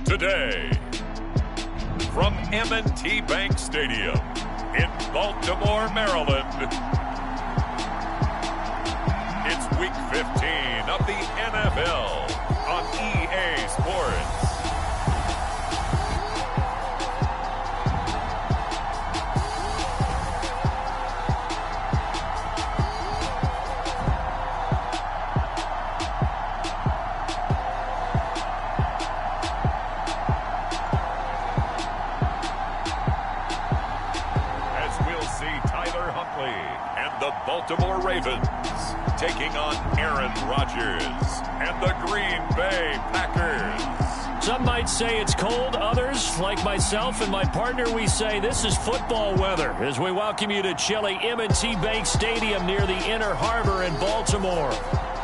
today. From M&T Bank Stadium in Baltimore, Maryland, it's Week 15 of the NFL on EA Sports. Tyler Huntley and the Baltimore Ravens taking on Aaron Rodgers and the Green Bay Packers. Some might say it's cold. Others, like myself and my partner, we say this is football weather as we welcome you to chilly M&T Bank Stadium near the Inner Harbor in Baltimore.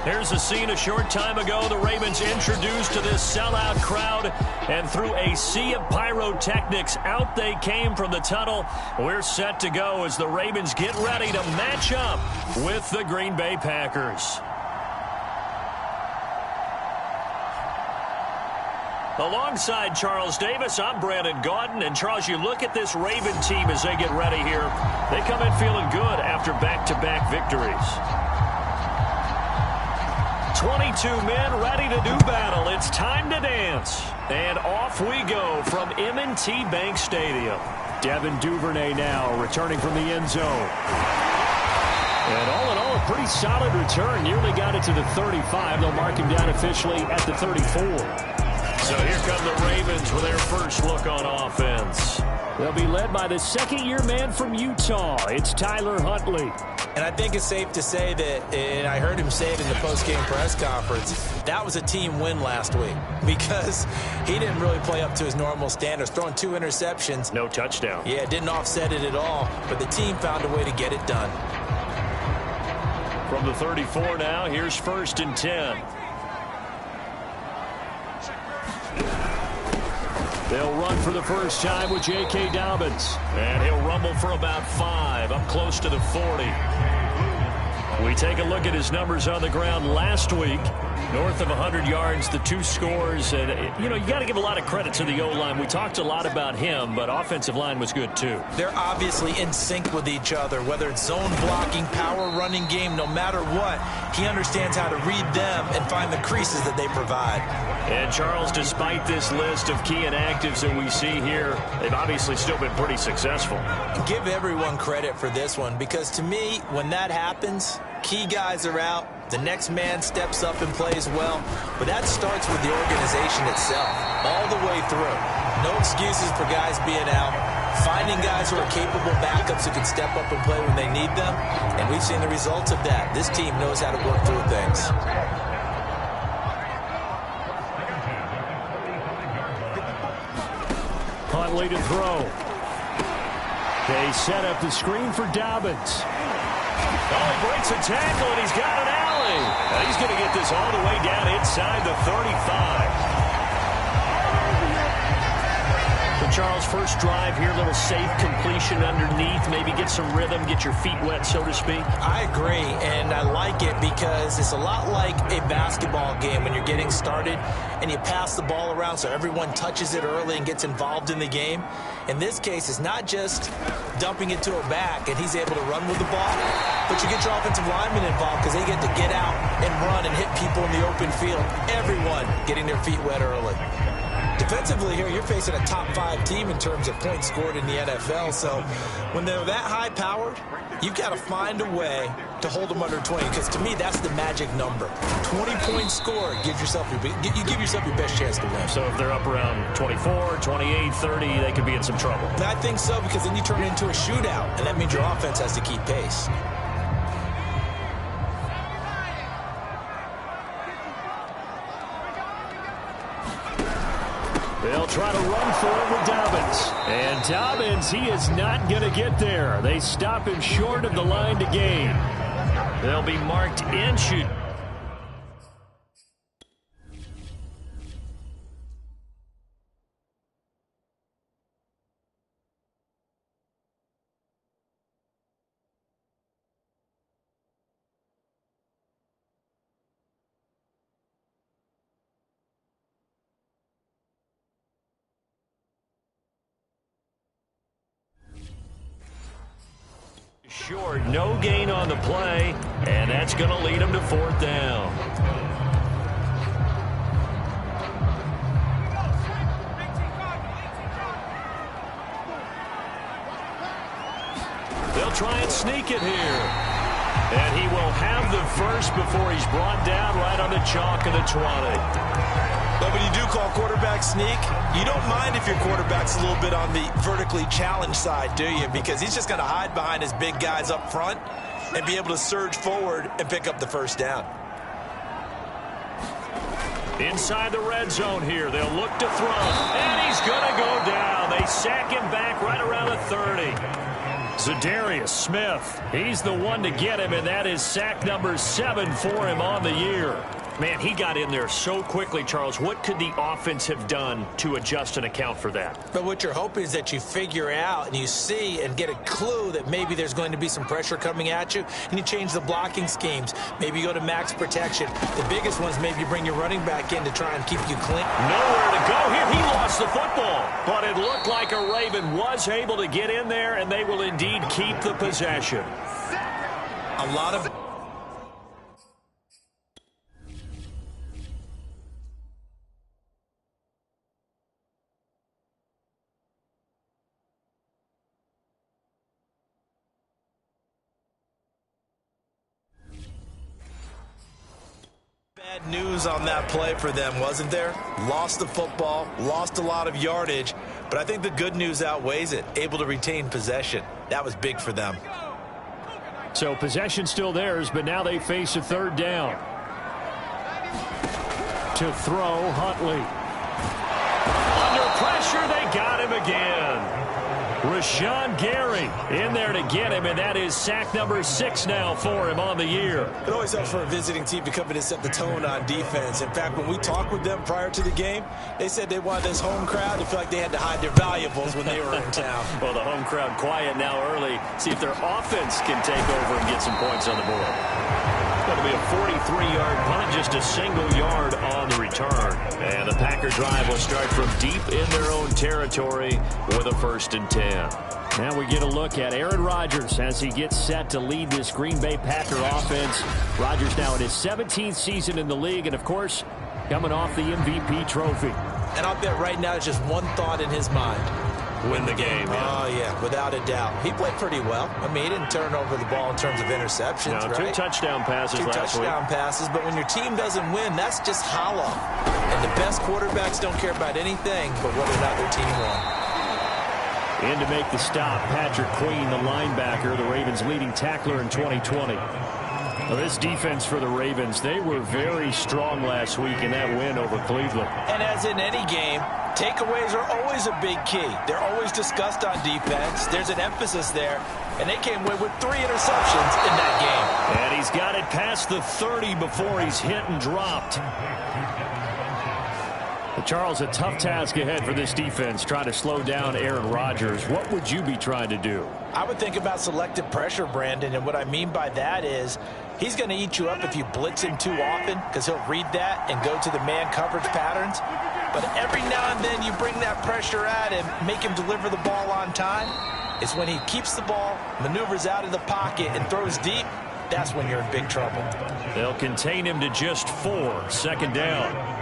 Here's a scene a short time ago. The Ravens introduced to this sellout crowd, and through a sea of pyrotechnics, out they came from the tunnel. We're set to go as the Ravens get ready to match up with the Green Bay Packers. Alongside Charles Davis, I'm Brandon Gaudin. And Charles, you look at this Raven team as they get ready here. They come in feeling good after back-to-back victories. 22 men ready to do battle. It's time to dance. And off we go from M&T Bank Stadium. Devin Duvernay now returning from the end zone. And all in all, a pretty solid return. Nearly got it to the 35. They'll mark him down officially at the 34. So here come the Ravens with their first look on offense. They'll be led by the second-year man from Utah. It's Tyler Huntley. And I think it's safe to say that, and I heard him say it in the post-game press conference, that was a team win last week because he didn't really play up to his normal standards, throwing 2 interceptions. No touchdown. Yeah, didn't offset it at all, but the team found a way to get it done. From the 34 now, here's 1st and 10. They'll run for the first time with J.K. Dobbins. And he'll rumble for about 5, up close to the 40. We take a look at his numbers on the ground last week. North of 100 yards, the 2 scores. And, you know, you got to give a lot of credit to the O-line. We talked a lot about him, but offensive line was good, too. They're obviously in sync with each other, whether it's zone blocking, power running game, no matter what. He understands how to read them and find the creases that they provide. And, Charles, despite this list of key inactives that we see here, they've obviously still been pretty successful. Give everyone credit for this one because, to me, when that happens, key guys are out. The next man steps up and plays well. But that starts with the organization itself, all the way through. No excuses for guys being out. Finding guys who are capable backups who can step up and play when they need them. And we've seen the results of that. This team knows how to work through things. Huntley to throw. They set up the screen for Dobbins. Oh, he breaks a tackle, and he's got an alley. Now he's going to get this all the way down inside the 35. So, Charles, first drive here, little safe completion underneath. Maybe get some rhythm, get your feet wet, so to speak. I agree, and I like it because it's a lot like a basketball game when you're getting started and you pass the ball around so everyone touches it early and gets involved in the game. In this case, it's not just dumping it to a back and he's able to run with the ball, but you get your offensive linemen involved because they get to get out and run and hit people in the open field. Everyone getting their feet wet early. Defensively here, you're facing a top 5 team in terms of points scored in the NFL, so when they're that high-powered, you've got to find a way to hold them under 20, because to me, that's the magic number. 20 points scored, you give yourself your best chance to win. So if they're up around 24, 28, 30, they could be in some trouble. I think so, because then you turn it into a shootout, and that means your offense has to keep pace. They'll try to run for it with Dobbins. And Dobbins, he is not going to get there. They stop him short of the line to gain. They'll be marked in. Short, no gain on the play, and that's going to lead him to 4th down. They'll try and sneak it here. And he will have the first before he's brought down right on the chalk of the 20. But when you do call quarterback sneak, you don't mind if your quarterback's a little bit on the vertically challenged side, do you? Because he's just going to hide behind his big guys up front and be able to surge forward and pick up the first down. Inside the red zone here, they'll look to throw. And he's going to go down. They sack him back right around the 30. Zadarius Smith, he's the one to get him, and that is sack number 7 for him on the year. Man, he got in there so quickly, Charles. What could the offense have done to adjust and account for that? But what you're hoping is that you figure out and you see and get a clue that maybe there's going to be some pressure coming at you, and you change the blocking schemes. Maybe you go to max protection. The biggest ones, maybe you bring your running back in to try and keep you clean. Nowhere to go here. He lost the football, but it looked like a Raven was able to get in there, and they will indeed keep the possession. A lot of... Bad news on that play for them, wasn't there? Lost the football, lost a lot of yardage, but I think the good news outweighs it. Able to retain possession. That was big for them. So possession still theirs, but now they face a 3rd down. To throw, Huntley. Under pressure, they got him again. Rashawn Gary in there to get him, and that is sack number 6 now for him on the year. It always helps for a visiting team to come in and set the tone on defense. In fact, when we talked with them prior to the game, they said they wanted this home crowd to feel like they had to hide their valuables when they were in town. Well, the home crowd quiet now early. See if their offense can take over and get some points on the board. It's going to be a 43-yard punt, just a single yard on the return. And the Packer drive will start from deep in their own territory with a 1st and 10. Now we get a look at Aaron Rodgers as he gets set to lead this Green Bay Packer offense. Rodgers now in his 17th season in the league, and of course, coming off the MVP trophy. And I'll bet right now it's just one thought in his mind. Win the game. Oh, yeah, without a doubt. He played pretty well. I mean, he didn't turn over the ball in terms of interceptions, no, right? 2 touchdown passes last week. 2 touchdown passes, but when your team doesn't win, that's just hollow. And the best quarterbacks don't care about anything but whether or not their team won. In to make the stop, Patrick Queen, the linebacker, the Ravens' leading tackler in 2020. Well, this defense for the Ravens, they were very strong last week in that win over Cleveland. And as in any game, takeaways are always a big key. They're always discussed on defense. There's an emphasis there. And they came away with 3 interceptions in that game. And he's got it past the 30 before he's hit and dropped. But Charles, a tough task ahead for this defense, trying to slow down Aaron Rodgers. What would you be trying to do? I would think about selective pressure, Brandon, and what I mean by that is he's going to eat you up if you blitz him too often because he'll read that and go to the man coverage patterns. But every now and then you bring that pressure at him, make him deliver the ball on time. It's when he keeps the ball, maneuvers out of the pocket, and throws deep, that's when you're in big trouble. They'll contain him to just 4, 2nd down.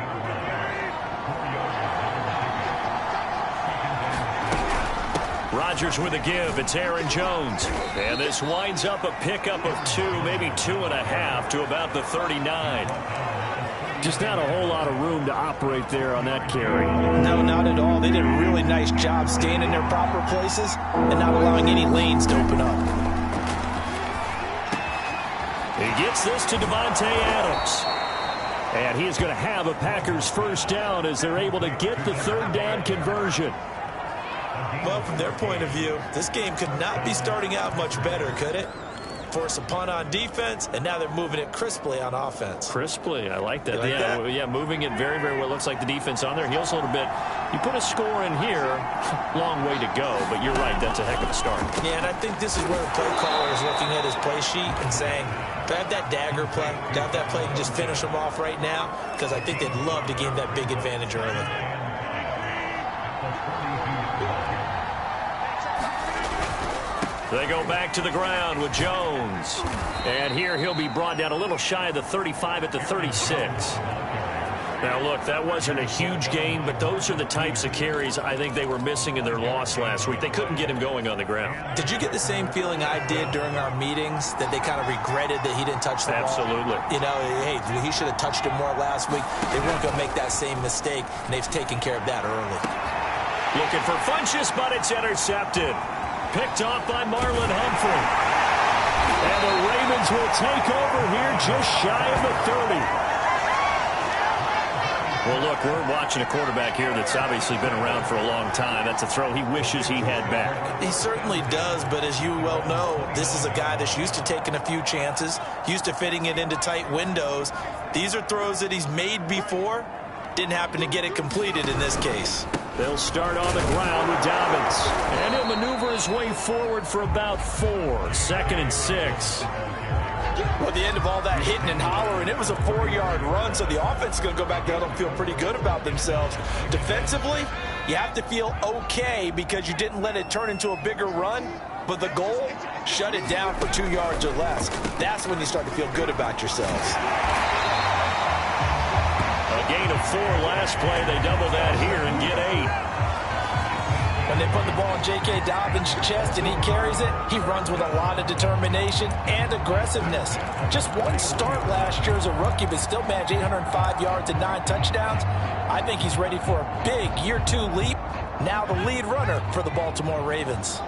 Rodgers with a give. It's Aaron Jones. And this winds up a pickup of 2, maybe 2.5 to about the 39. Just not a whole lot of room to operate there on that carry. No, not at all. They did a really nice job staying in their proper places and not allowing any lanes to open up. He gets this to Devontae Adams. And he is going to have a Packers 1st down as they're able to get the 3rd down conversion. Well, from their point of view, this game could not be starting out much better, could it? Force a punt on defense, and now they're moving it crisply on offense. Crisply, I like that. Like that? Yeah, moving it very, very well. Looks like the defense on their heels a little bit. You put a score in here, long way to go, but you're right, that's a heck of a start. Yeah, and I think this is where the play caller is looking at his play sheet and saying, do I have that dagger play? Do I have that play and just finish them off right now? Because I think they'd love to gain that big advantage early. They go back to the ground with Jones. And here he'll be brought down a little shy of the 35 at the 36. Now, look, that wasn't a huge gain, but those are the types of carries I think they were missing in their loss last week. They couldn't get him going on the ground. Did you get the same feeling I did during our meetings, that they kind of regretted that he didn't touch the ball? Absolutely. You know, hey, he should have touched it more last week. They weren't going to make that same mistake, and they've taken care of that early. Looking for Funchess, but it's intercepted. Picked off by Marlon Humphrey. And the Ravens will take over here just shy of the 30. Well, look, we're watching a quarterback here that's obviously been around for a long time. That's a throw he wishes he had back. He certainly does, but as you well know, this is a guy that's used to taking a few chances, used to fitting it into tight windows. These are throws that he's made before. Didn't happen to get it completed in this case. They'll start on the ground with Dobbins. And he'll maneuver his way forward for about 4. 2nd and 6. Well, at the end of all that hitting and hollering, it was a 4-yard run, so the offense is going to go back down and feel pretty good about themselves. Defensively, you have to feel okay because you didn't let it turn into a bigger run, but the goal, shut it down for 2 yards or less. That's when you start to feel good about yourselves. A gain of 4 last play. They double that here and get 8. When they put the ball in J.K. Dobbins' chest and he carries it, he runs with a lot of determination and aggressiveness. Just one start last year as a rookie, but still managed 805 yards and 9 touchdowns. I think he's ready for a big year 2 leap. Now the lead runner for the Baltimore Ravens.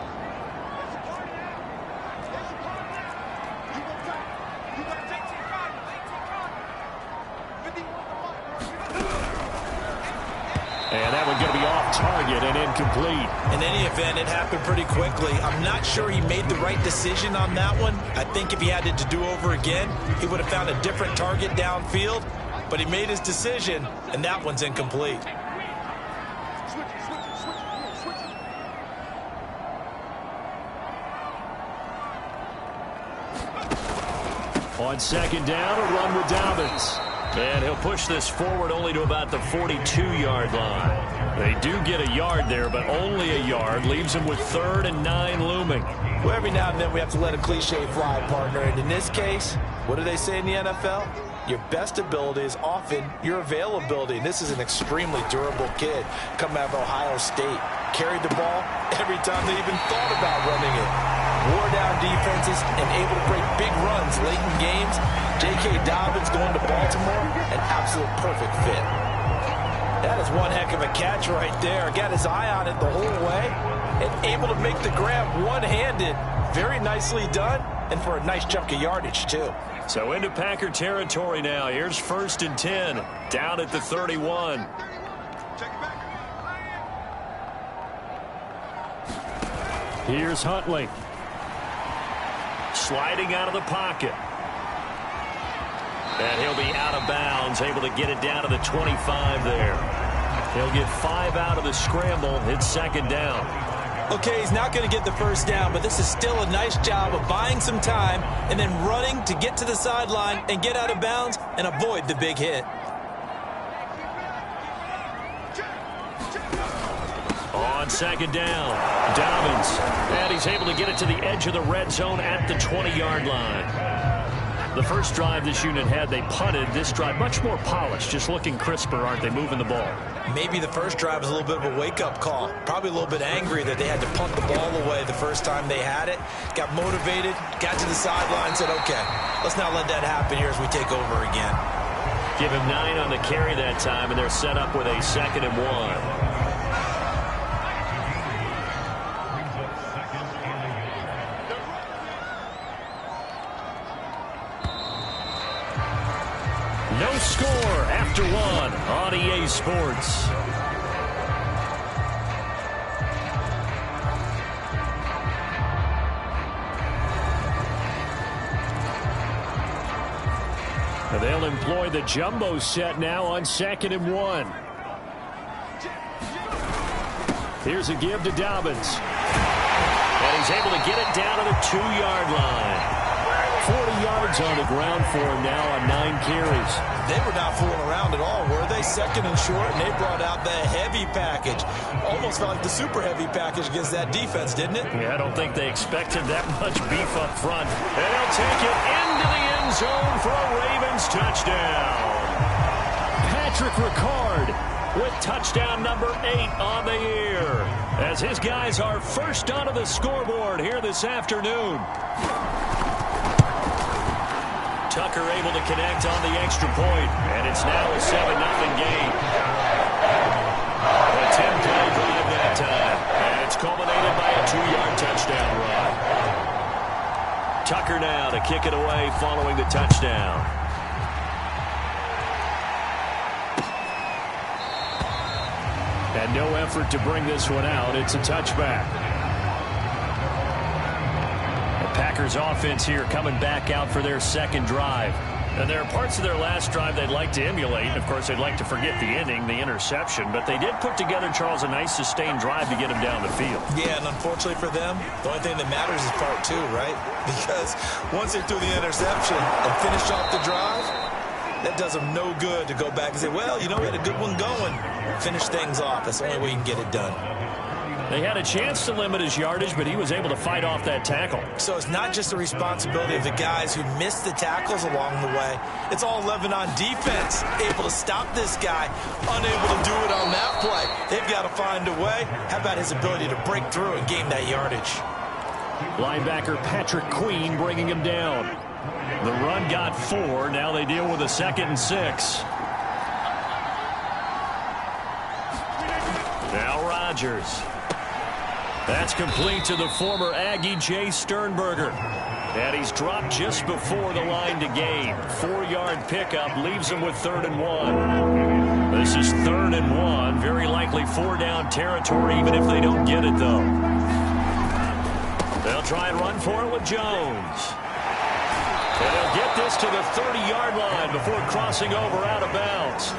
And that one's going to be off target and incomplete. In any event, it happened pretty quickly. I'm not sure he made the right decision on that one. I think if he had it to do over again, he would have found a different target downfield. But he made his decision, and that one's incomplete. On 2nd down, a run with Dobbins. And he'll push this forward only to about the 42-yard line. They do get a yard there, but only a yard. Leaves them with 3rd and 9 looming. Well, every now and then we have to let a cliche fly, partner. And in this case, what do they say in the NFL? Your best ability is often your availability. And this is an extremely durable kid coming out of Ohio State. Carried the ball every time they even thought about running it. Wore down defenses and able to break big runs late in games. J.K. Dobbins going to Baltimore, an absolute perfect fit. That is one heck of a catch right there. Got his eye on it the whole way and able to make the grab one-handed. Very nicely done, and for a nice chunk of yardage, too. So into Packer territory now. Here's 1st and 10, down at the 31. Here's Huntley. Sliding out of the pocket. And he'll be out of bounds, able to get it down to the 25 there. He'll get 5 out of the scramble. It's 2nd down. Okay, he's not going to get the 1st down, but this is still a nice job of buying some time and then running to get to the sideline and get out of bounds and avoid the big hit. On 2nd down, Dobbins. And he's able to get it to the edge of the red zone at the 20-yard line. The first drive this unit had, they punted. This drive, much more polished, just looking crisper, aren't they, moving the ball? Maybe the first drive was a little bit of a wake-up call. Probably a little bit angry that they had to punt the ball away the first time they had it. Got motivated, got to the sideline, said, okay, let's not let that happen here as we take over again. Give him 9 on the carry that time, and they're set up with a 2nd and 1. No score after 1 on EA Sports. They'll employ the jumbo set now on 2nd and 1. Here's a give to Dobbins. And he's able to get it down to the 2-yard line. 40 yards on the ground for him now on 9 carries. They were not fooling around at all, were they? Second and short, and they brought out the heavy package. Almost felt like the super heavy package against that defense, didn't it? Yeah, I don't think they expected that much beef up front. And they'll take it into the end zone for a Ravens touchdown. Patrick Ricard with touchdown number 8 on the year, as his guys are first onto the scoreboard here this afternoon. Tucker able to connect on the extra point, and it's now a 7-0 game. A 10-play drive that time, and it's culminated by a 2-yard touchdown run. Tucker now to kick it away following the touchdown. And no effort to bring this one out. It's a touchback. Packers offense here coming back out for their second drive. And there are parts of their last drive they'd like to emulate. Of course, they'd like to forget the ending, the interception. But they did put together, Charles, a nice sustained drive to get them down the field. Yeah, and unfortunately for them, the only thing that matters is part 2, right? Because once they threw the interception and finished off the drive, that does them no good to go back and say, well, you know, we had a good one going. Finish things off. That's the only way you can get it done. They had a chance to limit his yardage, but he was able to fight off that tackle. So it's not just the responsibility of the guys who missed the tackles along the way. It's all 11 on defense, able to stop this guy, unable to do it on that play. They've got to find a way. How about his ability to break through and gain that yardage? Linebacker Patrick Queen bringing him down. The run got 4. Now they deal with a 2nd and 6. Now Rodgers. That's complete to the former Aggie Jay Sternberger. And he's dropped just before the line to gain. 4-yard pickup leaves him with 3rd and 1. This is 3rd and 1. Very likely 4-down territory, even if they don't get it, though. They'll try and run for it with Jones. And they'll get this to the 30-yard line before crossing over out of bounds.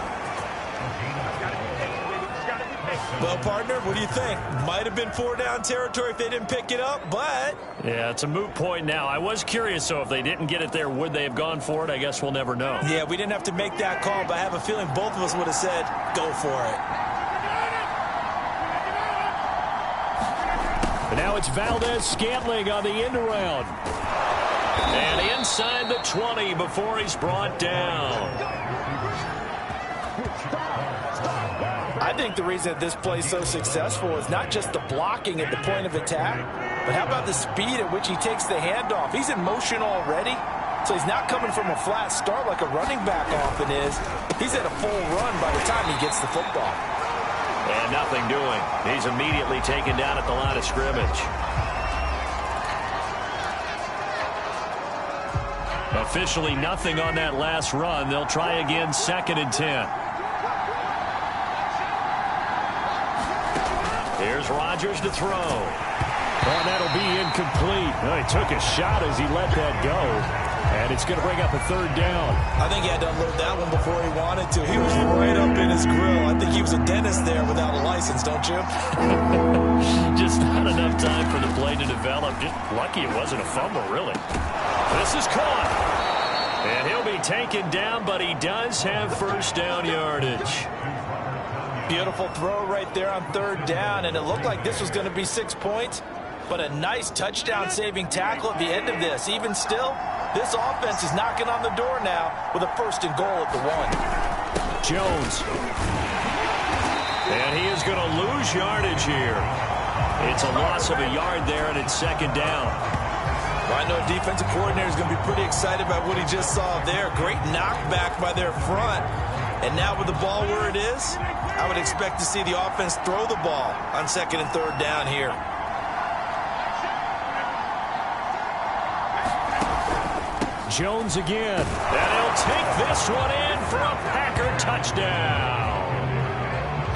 Well, partner, what do you think? Might have been 4-down territory if they didn't pick it up, but... Yeah, it's a moot point now. I was curious, so if they didn't get it there, would they have gone for it? I guess we'll never know. Yeah, we didn't have to make that call, but I have a feeling both of us would have said, go for it. And now it's Valdez-Scantling on the end around. And inside the 20 before he's brought down. I think the reason that this play is so successful is not just the blocking at the point of attack, but how about the speed at which he takes the handoff? He's in motion already, so he's not coming from a flat start like a running back often is. He's at a full run by the time he gets the football. And nothing doing. He's immediately taken down at the line of scrimmage. Officially nothing on that last run. They'll try again, 2nd and 10. Here's Rodgers to throw. Oh, that'll be incomplete. Oh, he took a shot as he let that go. And it's going to bring up a 3rd down. I think he had to unload that one before he wanted to. He was right up in his grill. I think he was a dentist there without a license, don't you? Just not enough time for the play to develop. Just lucky it wasn't a fumble, really. This is caught. And he'll be taken down, but he does have 1st down yardage. Beautiful throw right there on 3rd down, and it looked like this was going to be 6 points, but a nice touchdown-saving tackle at the end of this. Even still, this offense is knocking on the door now with a 1st and goal at the 1. Jones. And he is going to lose yardage here. It's a loss of a yard there, and it's 2nd down. Well, I know a defensive coordinator is going to be pretty excited about what he just saw there. Great knockback by their front. And now with the ball where it is, I would expect to see the offense throw the ball on 2nd and 3rd down here. Jones again. And he'll take this one in for a Packer touchdown.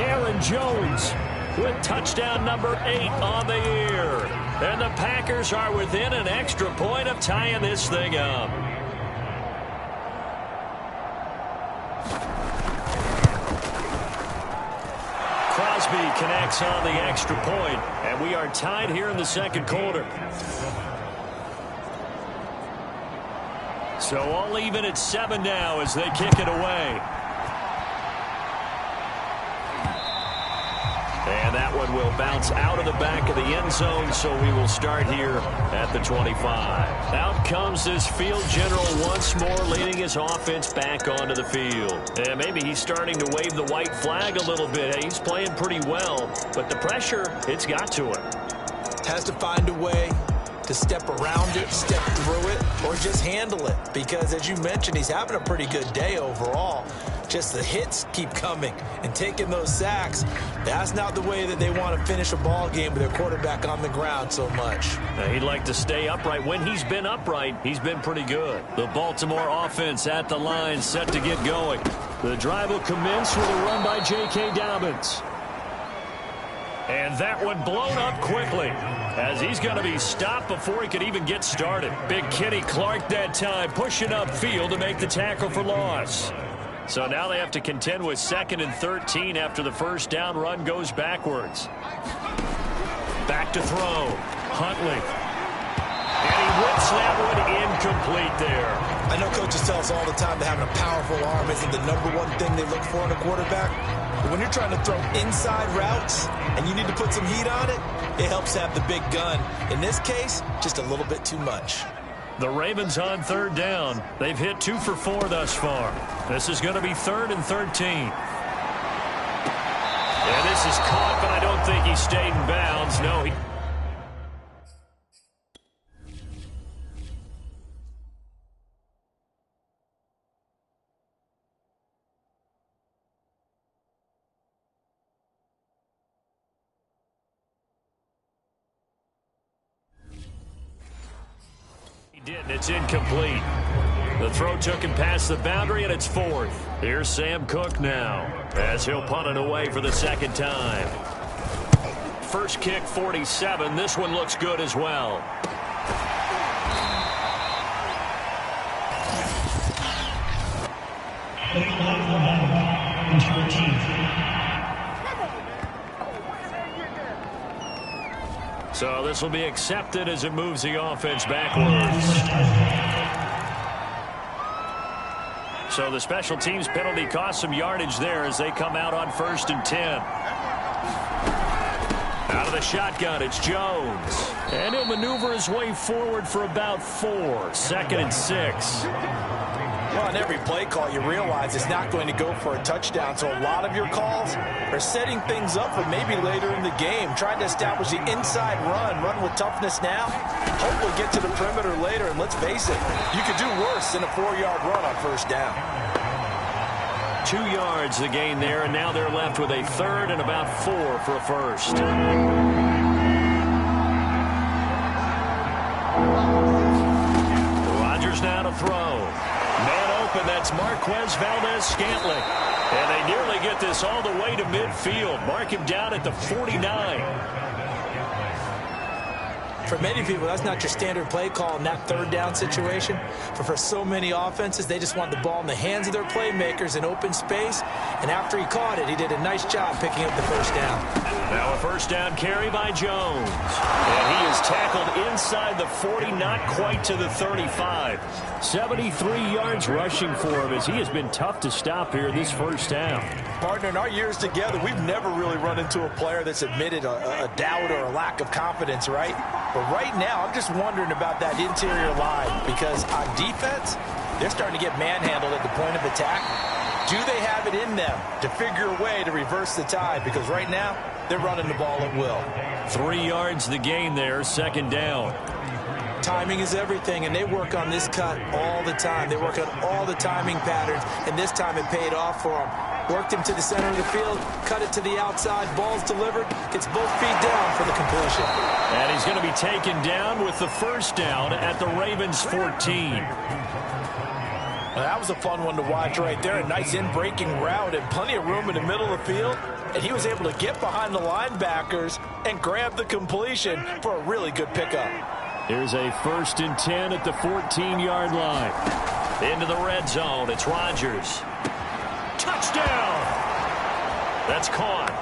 Aaron Jones with touchdown number 8 on the year. And the Packers are within an extra point of tying this thing up. Crosby connects on the extra point, and we are tied here in the 2nd quarter. So all even at 7 now as they kick it away. And that one will bounce out of the back of the end zone, so we will start here at the 25. Out comes this field general once more, leading his offense back onto the field. And maybe he's starting to wave the white flag a little bit. He's playing pretty well, but the pressure, it's got to him. Has to find a way to step around it, step through it, or just handle it. Because, as you mentioned, he's having a pretty good day overall. Just the hits keep coming and taking those sacks. That's not the way that they want to finish a ball game with their quarterback on the ground so much. Now, he'd like to stay upright. When he's been upright, he's been pretty good. The Baltimore offense at the line, set to get going. The drive will commence with a run by J.K. Dobbins. And that one blown up quickly as he's going to be stopped before he could even get started. Big Kenny Clark that time pushing upfield to make the tackle for loss. So now they have to contend with 2nd and 13 after the first down run goes backwards. Back to throw. Huntley. And he whips that one incomplete there. I know coaches tell us all the time that having a powerful arm isn't the #1 thing they look for in a quarterback. But when you're trying to throw inside routes and you need to put some heat on it, it helps have the big gun. In this case, just a little bit too much. The Ravens on 3rd down. They've hit 2 for 4 thus far. This is going to be 3rd and 13. And this is caught, but I don't think he stayed in bounds. No, he... didn't. It's incomplete. The throw took him past the boundary, and it's 4th. Here's Sam Cook now as he'll punt it away for the 2nd time. First kick, 47. This one looks good as well. So this will be accepted as it moves the offense backwards. So the special teams penalty cost some yardage there as they come out on 1st and 10. Out of the shotgun, it's Jones. And he'll maneuver his way forward for about 4. 2nd and 6. Well, on every play call, you realize it's not going to go for a touchdown. So a lot of your calls are setting things up for maybe later in the game, trying to establish the inside run with toughness now, hopefully get to the perimeter later. And let's face it, you could do worse than a 4-yard run on 1st down. 2 yards the gain there, and now they're left with a 3rd and about 4 for a 1st. Rodgers now to throw. Man open, that's Marquez Valdez-Scantling. And they nearly get this all the way to midfield. Mark him down at the 49. For many people, that's not your standard play call in that 3rd down situation. But for so many offenses, they just want the ball in the hands of their playmakers in open space. And after he caught it, he did a nice job picking up the 1st down. Now a 1st down carry by Jones. And he is tackled inside the 40, not quite to the 35. 73 yards rushing for him as he has been tough to stop here in this 1st down. Partner, in our years together, we've never really run into a player that's admitted a doubt or a lack of confidence, right? But right now, I'm just wondering about that interior line because on defense, they're starting to get manhandled at the point of attack. Do they have it in them to figure a way to reverse the tide? Because right now, they're running the ball at will. 3 yards the gain there, 2nd down. Timing is everything, and they work on this cut all the time. They work on all the timing patterns, and this time it paid off for them. Worked him to the center of the field, cut it to the outside, ball's delivered, gets both feet down for the completion. And he's going to be taken down with the 1st down at the Ravens' 14. Well, that was a fun one to watch right there. A nice in-breaking route and plenty of room in the middle of the field. And he was able to get behind the linebackers and grab the completion for a really good pickup. Here's a 1st and 10 at the 14-yard line. Into the red zone, it's Rodgers. Touchdown! That's caught.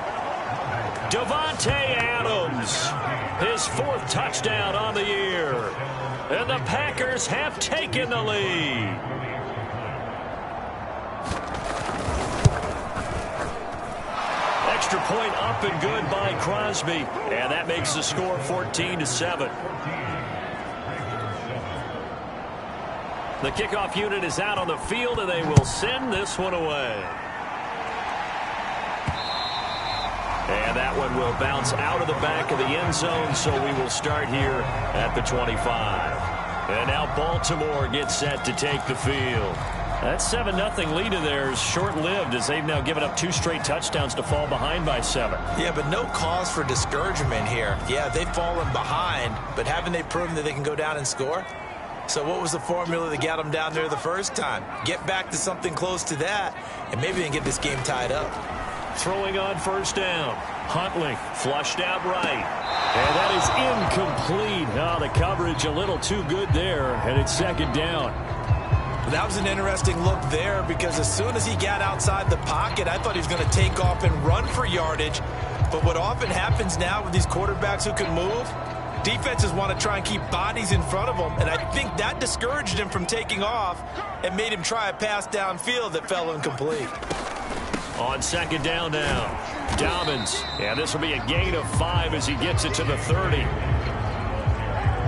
Davante Adams, his 4th touchdown on the year. And the Packers have taken the lead. Extra point up and good by Crosby. And that makes the score 14-7. The kickoff unit is out on the field, and they will send this one away. And that one will bounce out of the back of the end zone, so we will start here at the 25. And now Baltimore gets set to take the field. That 7-0 lead of theirs short-lived, as they've now given up 2 straight touchdowns to fall behind by 7. Yeah, but no cause for discouragement here. Yeah, they've fallen behind, but haven't they proven that they can go down and score? So what was the formula that got them down there the first time? Get back to something close to that, and maybe they can get this game tied up. Throwing on first down. Huntley flushed out right. And that is incomplete. Oh, the coverage a little too good there, and it's second down. That was an interesting look there, because as soon as he got outside the pocket, I thought he was going to take off and run for yardage. But what often happens now with these quarterbacks who can move, defenses want to try and keep bodies in front of them, and I think that discouraged him from taking off and made him try a pass downfield that fell incomplete. On second down now, Dobbins. And this will be a gain of 5 as he gets it to the 30.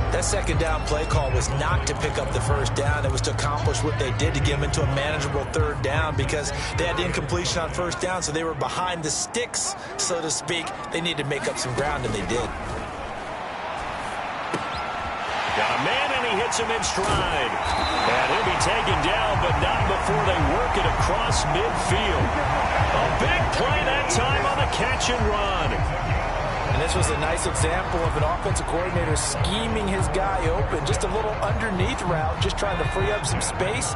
That second down play call was not to pick up the first down. It was to accomplish what they did, to get them into a manageable third down, because they had incompletion on first down, so they were behind the sticks, so to speak. They needed to make up some ground, and they did. Got a man, and he hits him in stride. And he'll be taken down, but not before they work it across midfield. A big play that time on the catch and run. And this was a nice example of an offensive coordinator scheming his guy open. Just a little underneath route, just trying to free up some space,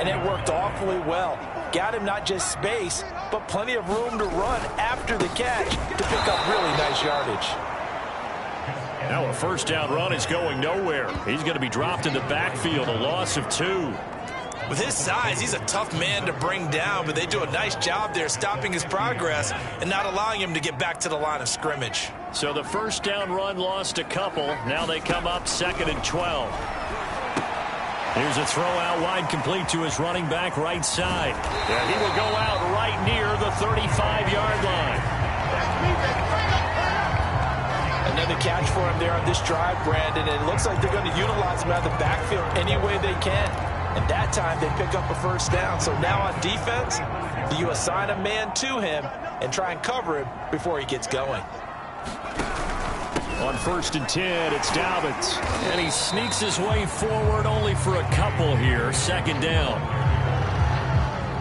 and it worked awfully well. Got him not just space, but plenty of room to run after the catch to pick up really nice yardage. Now a first down run is going nowhere. He's going to be dropped in the backfield, a loss of 2. With his size, he's a tough man to bring down, but they do a nice job there stopping his progress and not allowing him to get back to the line of scrimmage. So the first down run lost a couple. Now they come up 2nd and 12. Here's a throw out wide, complete to his running back right side. And he will go out right near the 35-yard line. Another catch for him there on this drive, Brandon. And it looks like they're going to utilize him out of the backfield any way they can. And that time they pick up a first down. So now on defense, you assign a man to him and try and cover him before he gets going. On 1st and 10, it's Dobbins. And he sneaks his way forward only for a couple here. 2nd down.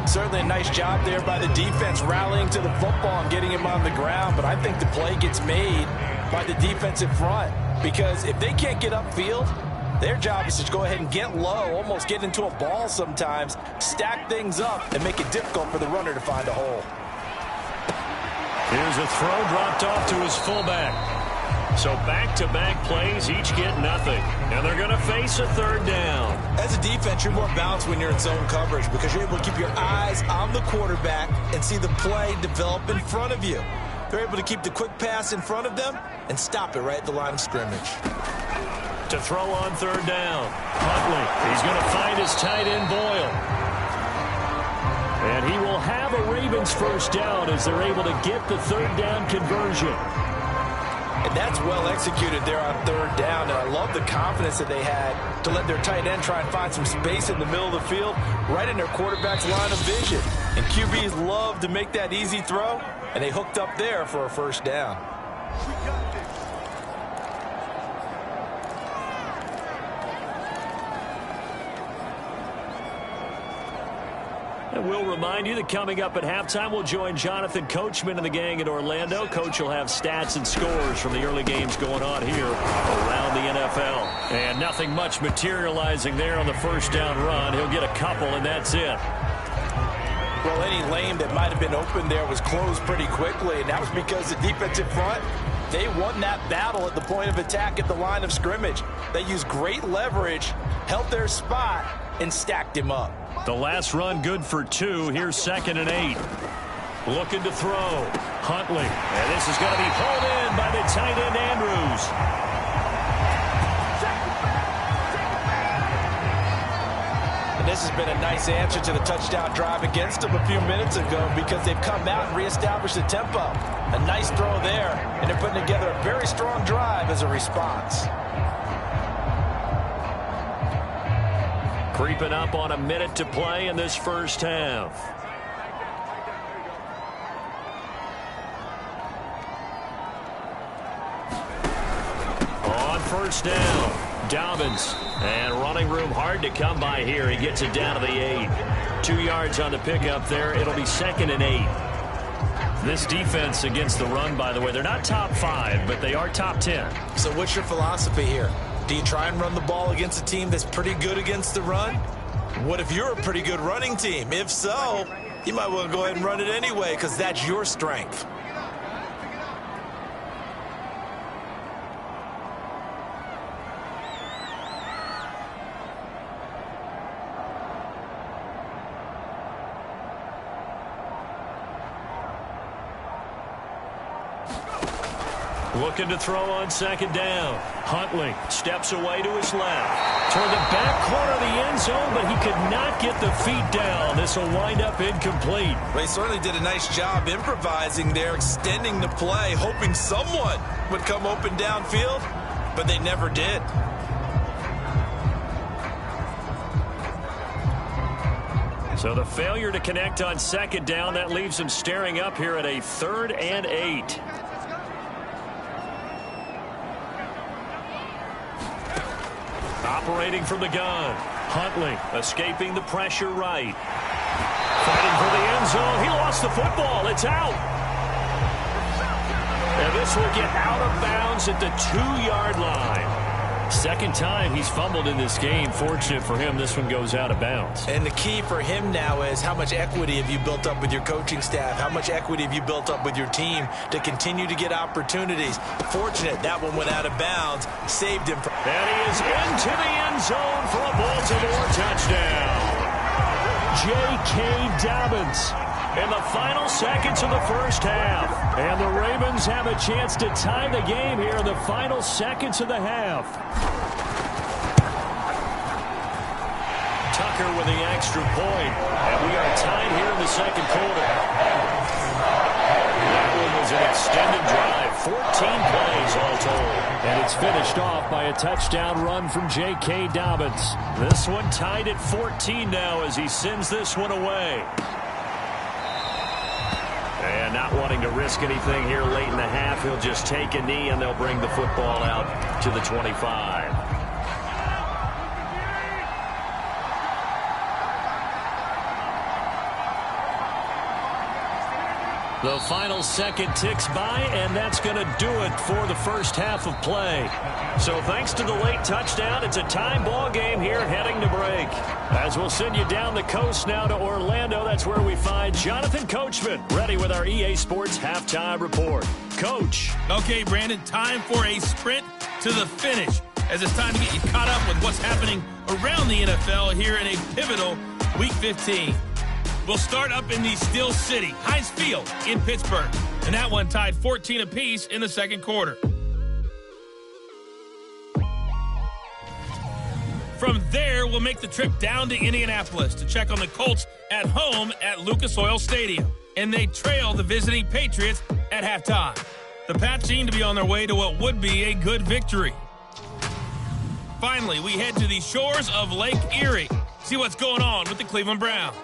Certainly a nice job there by the defense rallying to the football and getting him on the ground. But I think the play gets made by the defensive front, because if they can't get upfield, their job is to go ahead and get low, almost get into a ball sometimes, stack things up, and make it difficult for the runner to find a hole. Here's a throw dropped off to his fullback. So back-to-back plays, each get nothing. And they're going to face a 3rd down. As a defense, you're more balanced when you're in zone coverage, because you're able to keep your eyes on the quarterback and see the play develop in front of you. They're able to keep the quick pass in front of them and stop it right at the line of scrimmage. To throw on 3rd down. Huntley, he's going to find his tight end Boyle. And he will have a Ravens first down as they're able to get the 3rd down conversion. And that's well executed there on 3rd down. And I love the confidence that they had to let their tight end try and find some space in the middle of the field, right in their quarterback's line of vision. And QBs love to make that easy throw, and they hooked up there for a first down. And we'll remind you that coming up at halftime, we'll join Jonathan Coachman and the gang in Orlando. Coach will have stats and scores from the early games going on here around the NFL. And nothing much materializing there on the first down run. He'll get a couple, and that's it. Well, any lane that might have been open there was closed pretty quickly, and that was because the defensive front, they won that battle at the point of attack at the line of scrimmage. They used great leverage, held their spot, and stacked him up. The last run good for 2. Here's 2nd and 8. Looking to throw. Huntley. And this is going to be pulled in by the tight end Andrews. this has been a nice answer to the touchdown drive against them a few minutes ago because they've come out and reestablished the tempo. A nice throw there, and they're putting together a very strong drive as a response. Creeping up on a minute to play in this first half. On first down, Dobbins. And running room hard to come by here. He gets it down to the 8. 2 yards on the pickup there. It'll be 2nd and 8. This defense against the run, by the way, they're not top 5, but they are top 10. So what's your philosophy here? Do you try and run the ball against a team that's pretty good against the run? What if you're a pretty good running team? If so, you might well go ahead and run it anyway because that's your strength. Looking to throw on 2nd down. Huntley steps away to his left. Toward the back corner of the end zone, but he could not get the feet down. This will wind up incomplete. Well, he certainly did a nice job improvising there, extending the play, hoping someone would come open downfield, but they never did. So the failure to connect on 2nd down, that leaves him staring up here at a 3rd and 8. Operating from the gun. Huntley escaping the pressure right. Fighting for the end zone. He lost the football. It's out. And this will get out of bounds at the 2-yard line. Second time he's fumbled in this game. Fortunate for him, this one goes out of bounds. And the key for him now is how much equity have you built up with your coaching staff? How much equity have you built up with your team to continue to get opportunities? Fortunate that one went out of bounds, saved him. And he is into the end zone for a Baltimore touchdown. J.K. Dobbins in the final seconds of the first half. And the Ravens have a chance to tie the game here in the final seconds of the half. Tucker with the extra point. And we are tied here in the second quarter. That one was an extended drive. 14 plays all told. And it's finished off by a touchdown run from J.K. Dobbins. This one tied at 14 now as he sends this one away. And not wanting to risk anything here late in the half, he'll just take a knee and they'll bring the football out to the 25. The final second ticks by, and that's going to do it for the first half of play. So thanks to the late touchdown, it's a tie ball game here heading to break. As we'll send you down the coast now to Orlando, that's where we find Jonathan Coachman, ready with our EA Sports Halftime Report. Coach. Okay, Brandon, time for a sprint to the finish, as it's time to get you caught up with what's happening around the NFL here in a pivotal Week 15. We'll start up in the Steel City, Heinz Field in Pittsburgh. And that one tied 14 apiece in the second quarter. From there, we'll make the trip down to Indianapolis to check on the Colts at home at Lucas Oil Stadium. And they trail the visiting Patriots at halftime. The Pats seem to be on their way to what would be a good victory. Finally, we head to the shores of Lake Erie. See what's going on with the Cleveland Browns.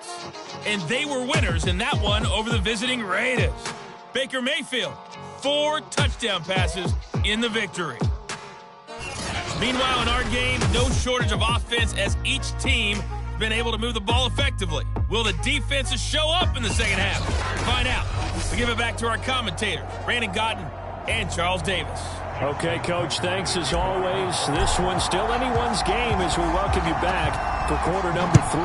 And they were winners in that one over the visiting Raiders. Baker Mayfield, 4 touchdown passes in the victory. Meanwhile, in our game, no shortage of offense as each team has been able to move the ball effectively. Will the defenses show up in the second half? Find out. We give it back to our commentators, Brandon Gotten and Charles Davis. Okay, Coach, thanks as always. This one's still anyone's game as we welcome you back for quarter number 3.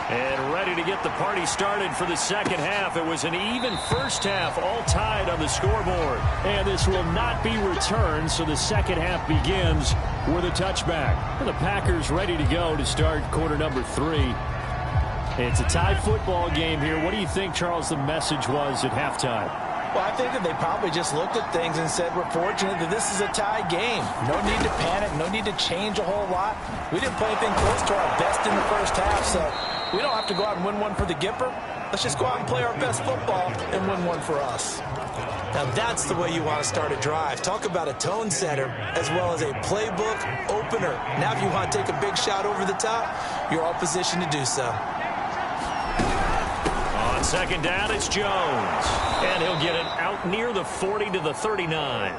And ready to get the party started for the second half. It was an even first half, all tied on the scoreboard. And this will not be returned, so the second half begins with a touchback. The Packers ready to go to start quarter number 3. It's a tie football game here. What do you think, Charles, the message was at halftime? Well, I think that they probably just looked at things and said, we're fortunate that this is a tie game. No need to panic, no need to change a whole lot. We didn't play anything close to our best in the first half, so we don't have to go out and win one for the Gipper. Let's just go out and play our best football and win one for us. Now that's the way you want to start a drive. Talk about a tone setter as well as a playbook opener. Now if you want to take a big shot over the top, you're all positioned to do so. On second down, it's Jones. And he'll get it out near the 40 to the 39.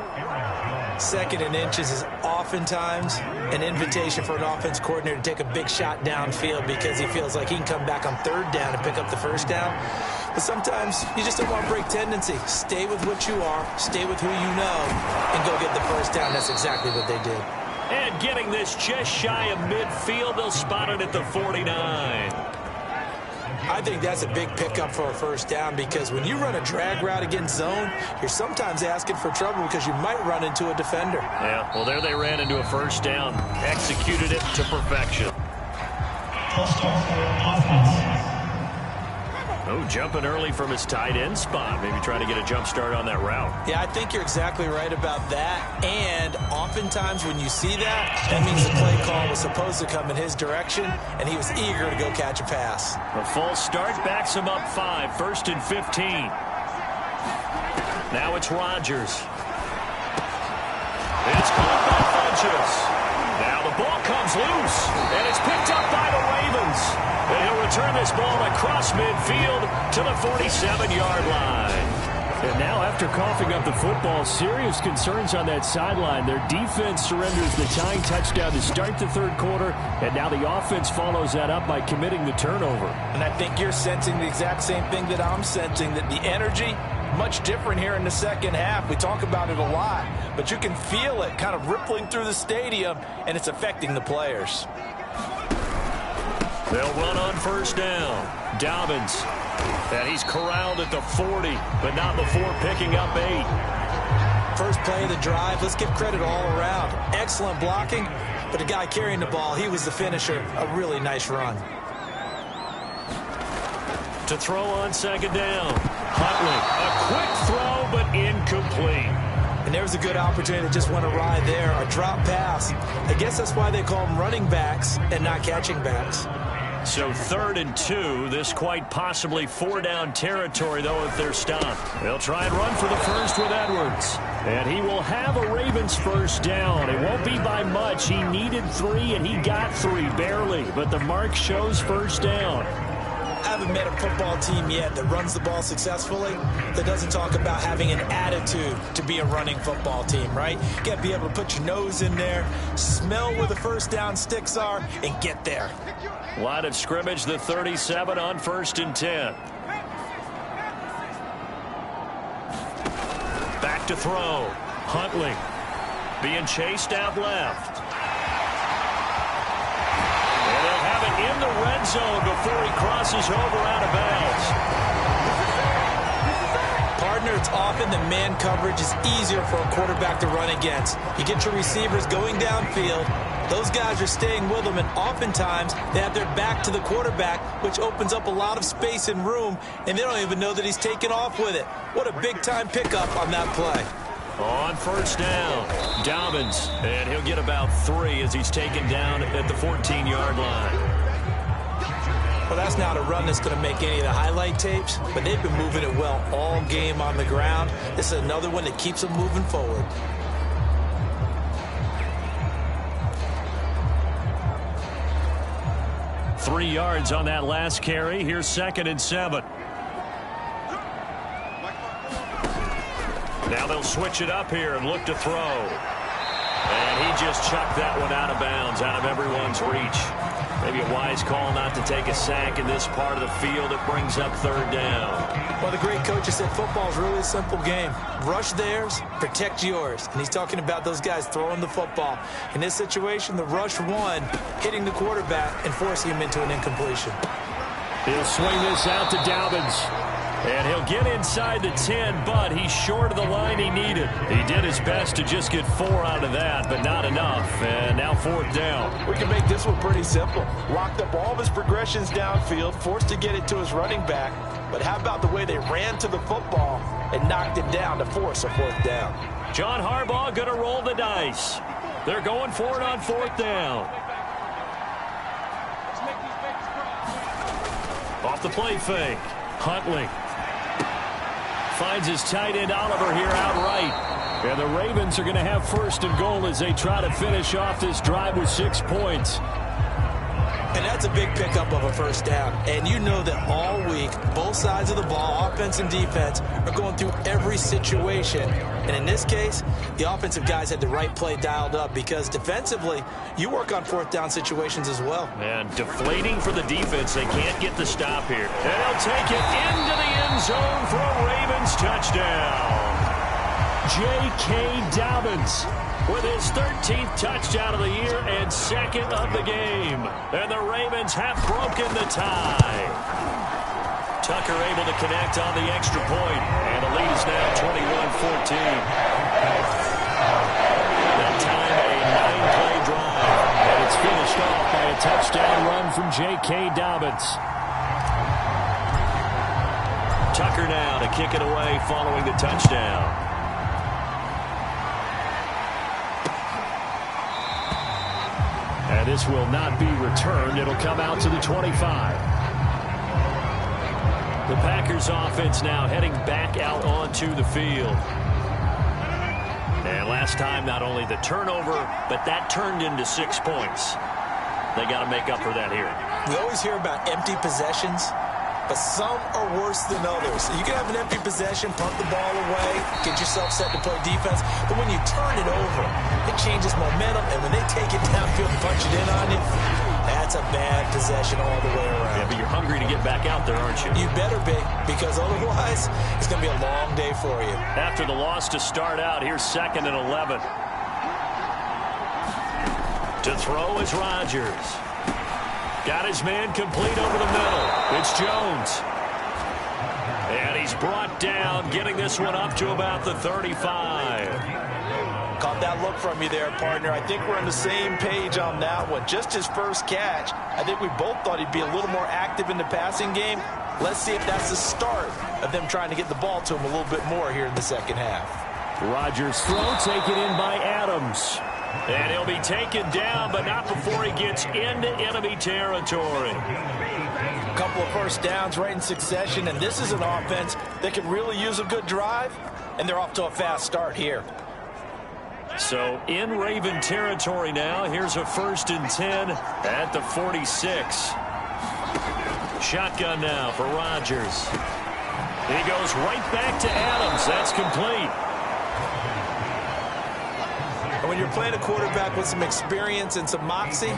Second and inches is oftentimes an invitation for an offense coordinator to take a big shot downfield because he feels like he can come back on third down and pick up the first down. But sometimes you just don't want to break tendency. Stay with what you are, stay with who you know, and go get the first down. That's exactly what they did. And getting this just shy of midfield, they'll spot it at the 49. I think that's a big pickup for a first down because when you run a drag route against zone, you're sometimes asking for trouble because you might run into a defender. Yeah, well, there they ran into a first down. Executed it to perfection. Oh, jumping early from his tight end spot. Maybe trying to get a jump start on that route. Yeah, I think you're exactly right about that. And oftentimes when you see that, that means the play call was supposed to come in his direction, and he was eager to go catch a pass. A false start backs him up 5, 1st and 15. Now it's Rodgers. It's caught by Funches. Now the ball comes loose, and it's picked up by the Ravens. And he'll return this ball across midfield to the 47-yard line. And now after coughing up the football, serious concerns on that sideline. Their defense surrenders the tying touchdown to start the third quarter, and now the offense follows that up by committing the turnover. And I think you're sensing the exact same thing that I'm sensing, that the energy, much different here in the second half. We talk about it a lot, but you can feel it kind of rippling through the stadium, and it's affecting the players. They'll run on first down. Dobbins. And he's corralled at the 40, but not before picking up 8. First play of the drive, let's give credit all around. Excellent blocking, but the guy carrying the ball, he was the finisher. A really nice run. To throw on second down. Huntley. A quick throw, but incomplete. And there was a good opportunity that just went awry there. A drop pass. I guess that's why they call them running backs and not catching backs. So 3rd and 2, this quite possibly 4-down territory, though, if they're stopped. They'll try and run for the first with Edwards. And he will have a Ravens first down. It won't be by much. He needed 3, and he got 3, barely. But the mark shows first down. I haven't met a football team yet that runs the ball successfully that doesn't talk about having an attitude to be a running football team, right? You got to be able to put your nose in there, smell where the first down sticks are, and get there. Line of scrimmage, the 37 on 1st and 10. Back to throw. Huntley being chased out left. And they'll have it in the red zone before he crosses over out of bounds. Partner, it's often that man coverage is easier for a quarterback to run against. You get your receivers going downfield. Those guys are staying with them, and oftentimes they have their back to the quarterback, which opens up a lot of space and room, and they don't even know that he's taken off with it. What a big-time pickup on that play. On first down, Dobbins, and he'll get about 3 as he's taken down at the 14-yard line. Well, that's not a run that's going to make any of the highlight tapes, but they've been moving it well all game on the ground. This is another one that keeps them moving forward. Three yards on that last carry. Here's 2nd and 7. Now they'll switch it up here and look to throw. And he just chucked that one out of bounds, out of everyone's reach. Maybe a wise call not to take a sack in this part of the field. It brings up 3rd down. Well, the great coach has said football is really a simple game. Rush theirs, protect yours. And he's talking about those guys throwing the football. In this situation, the rush won, hitting the quarterback and forcing him into an incompletion. He'll swing this out to Dobbins. And he'll get inside the 10, but he's short of the line he needed. He did his best to just get 4 out of that, but not enough. And now 4th down. We can make this one pretty simple. Locked up all of his progressions downfield, forced to get it to his running back. But how about the way they ran to the football and knocked it down to force a 4th down. John Harbaugh going to roll the dice. They're going for it on 4th down. Off the play fake. Huntley finds his tight end Oliver here outright. And the Ravens are going to have 1st and goal as they try to finish off this drive with 6 points. And that's a big pickup of a 1st down. And you know that all week, both sides of the ball, offense and defense, are going through every situation. And in this case, the offensive guys had the right play dialed up because defensively, you work on 4th down situations as well. And deflating for the defense. They can't get the stop here. And they'll take it into the end zone for a Ravens touchdown. J.K. Dobbins with his 13th touchdown of the year and 2nd of the game. And the Ravens have broken the tie. Tucker able to connect on the extra point. And the lead is now 21-14. That time a 9-play drive. And it's finished off by a touchdown run from J.K. Dobbins. Tucker now to kick it away following the touchdown. And this will not be returned. It'll come out to the 25. The Packers offense now heading back out onto the field. And last time, not only the turnover, but that turned into 6 points. They got to make up for that here. We always hear about empty possessions, but some are worse than others. You can have an empty possession, punt the ball away, get yourself set to play defense, but when you turn it over, it changes momentum, and when they take it downfield and punch it in on you, that's a bad possession all the way around. Yeah, but you're hungry to get back out there, aren't you? You better be, because otherwise, it's going to be a long day for you. After the loss to start out, here's 2nd and 11. To throw is Rodgers. Got his man complete over the middle. It's Jones. And he's brought down, getting this one up to about the 35. Caught that look from you there, partner. I think we're on the same page on that one. Just his first catch. I think we both thought he'd be a little more active in the passing game. Let's see if that's the start of them trying to get the ball to him a little bit more here in the 2nd half. Rodgers' throw taken in by Adams. And he'll be taken down, but not before he gets into enemy territory. A couple of 1st downs right in succession, and this is an offense that can really use a good drive, and they're off to a fast start here. So in Raven territory now. Here's a 1st and 10 at the 46. Shotgun now for Rodgers. He goes right back to Adams. That's complete. And when you're playing a quarterback with some experience and some moxie,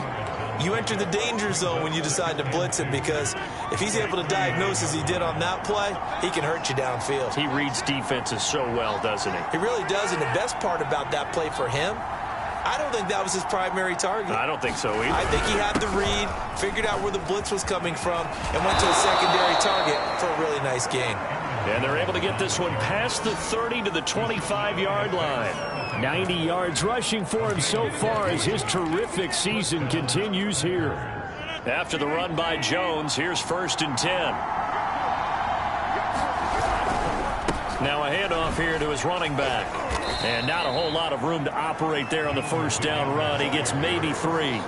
you enter the danger zone when you decide to blitz him, because if he's able to diagnose as he did on that play, he can hurt you downfield. He reads defenses so well, doesn't he? He really does, and the best part about that play for him, I don't think that was his primary target. I don't think so either. I think he had the read, figured out where the blitz was coming from, and went to a secondary target for a really nice gain. And they're able to get this one past the 30 to the 25-yard line. 90 yards rushing for him so far as his terrific season continues here. After the run by Jones, here's 1st and 10. Now a handoff here to his running back. And not a whole lot of room to operate there on the 1st down run. He gets maybe 3.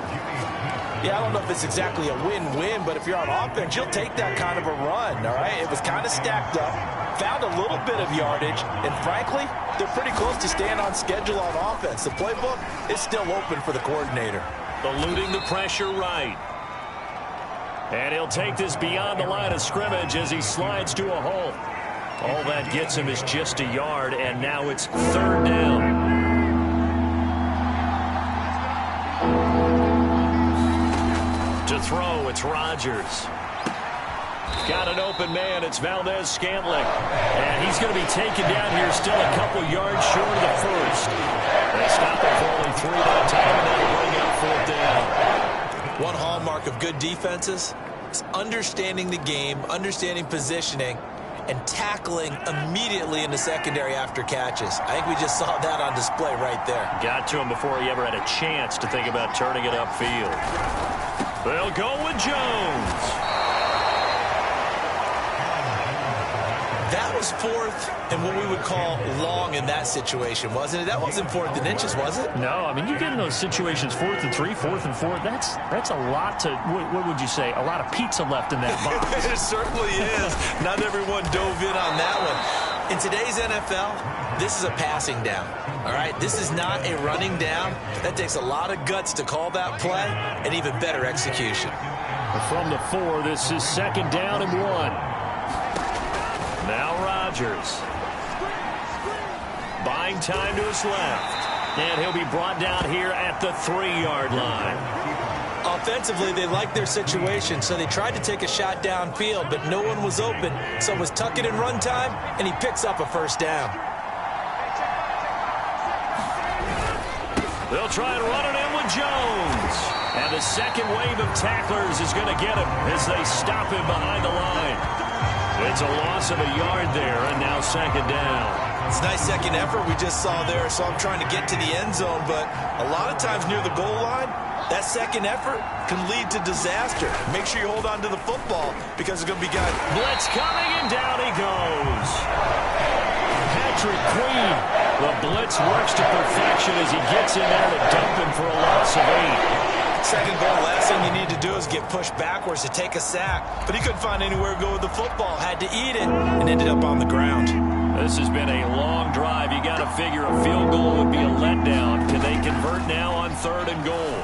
Yeah, I don't know if it's exactly a win-win, but if you're on offense, you'll take that kind of a run, all right? It was kind of stacked up, found a little bit of yardage, and frankly, they're pretty close to staying on schedule on offense. The playbook is still open for the coordinator. Eluding the pressure right. And he'll take this beyond the line of scrimmage as he slides to a hole. All that gets him is just a yard, and now it's 3rd down. To throw, it's Rodgers. Got an open man. It's Valdez-Scantling. And he's going to be taken down here still a couple yards short of the 1st. They stop it for only 3 that time, and that'll bring out 4th down. One hallmark of good defenses is understanding the game, understanding positioning, and tackling immediately in the secondary after catches. I think we just saw that on display right there. Got to him before he ever had a chance to think about turning it upfield. They'll go with Jones. That was fourth and what we would call long in that situation, wasn't it? That wasn't 4th and inches, was it? No, I mean, you get in those situations 4th and 3, 4th and 4. That's a lot to, what would you say, a lot of pizza left in that box. It certainly is. Not everyone dove in on that one. In today's NFL, this is a passing down. All right, this is not a running down. That takes a lot of guts to call that play and even better execution. From the 4, this is 2nd down and 1. Now Rodgers. Buying time to his left. And he'll be brought down here at the 3-yard line. Offensively, they liked their situation, so they tried to take a shot downfield, but no one was open. So it was tuck it in run time, and he picks up a 1st down. They'll try and run it in with Jones. And the second wave of tacklers is going to get him as they stop him behind the line. It's a loss of a yard there, and now 2nd down. It's a nice second effort we just saw there, so I'm trying to get to the end zone, but a lot of times near the goal line, that second effort can lead to disaster. Make sure you hold on to the football because it's going to be guys. Blitz coming, and down he goes. Patrick Queen. The blitz works to perfection as he gets in there to dump him for a loss of 8. Second goal, last thing you need to do is get pushed backwards to take a sack. But he couldn't find anywhere to go with the football. Had to eat it and ended up on the ground. This has been a long drive. You got to figure a field goal would be a letdown. Can they convert now on 3rd and goal?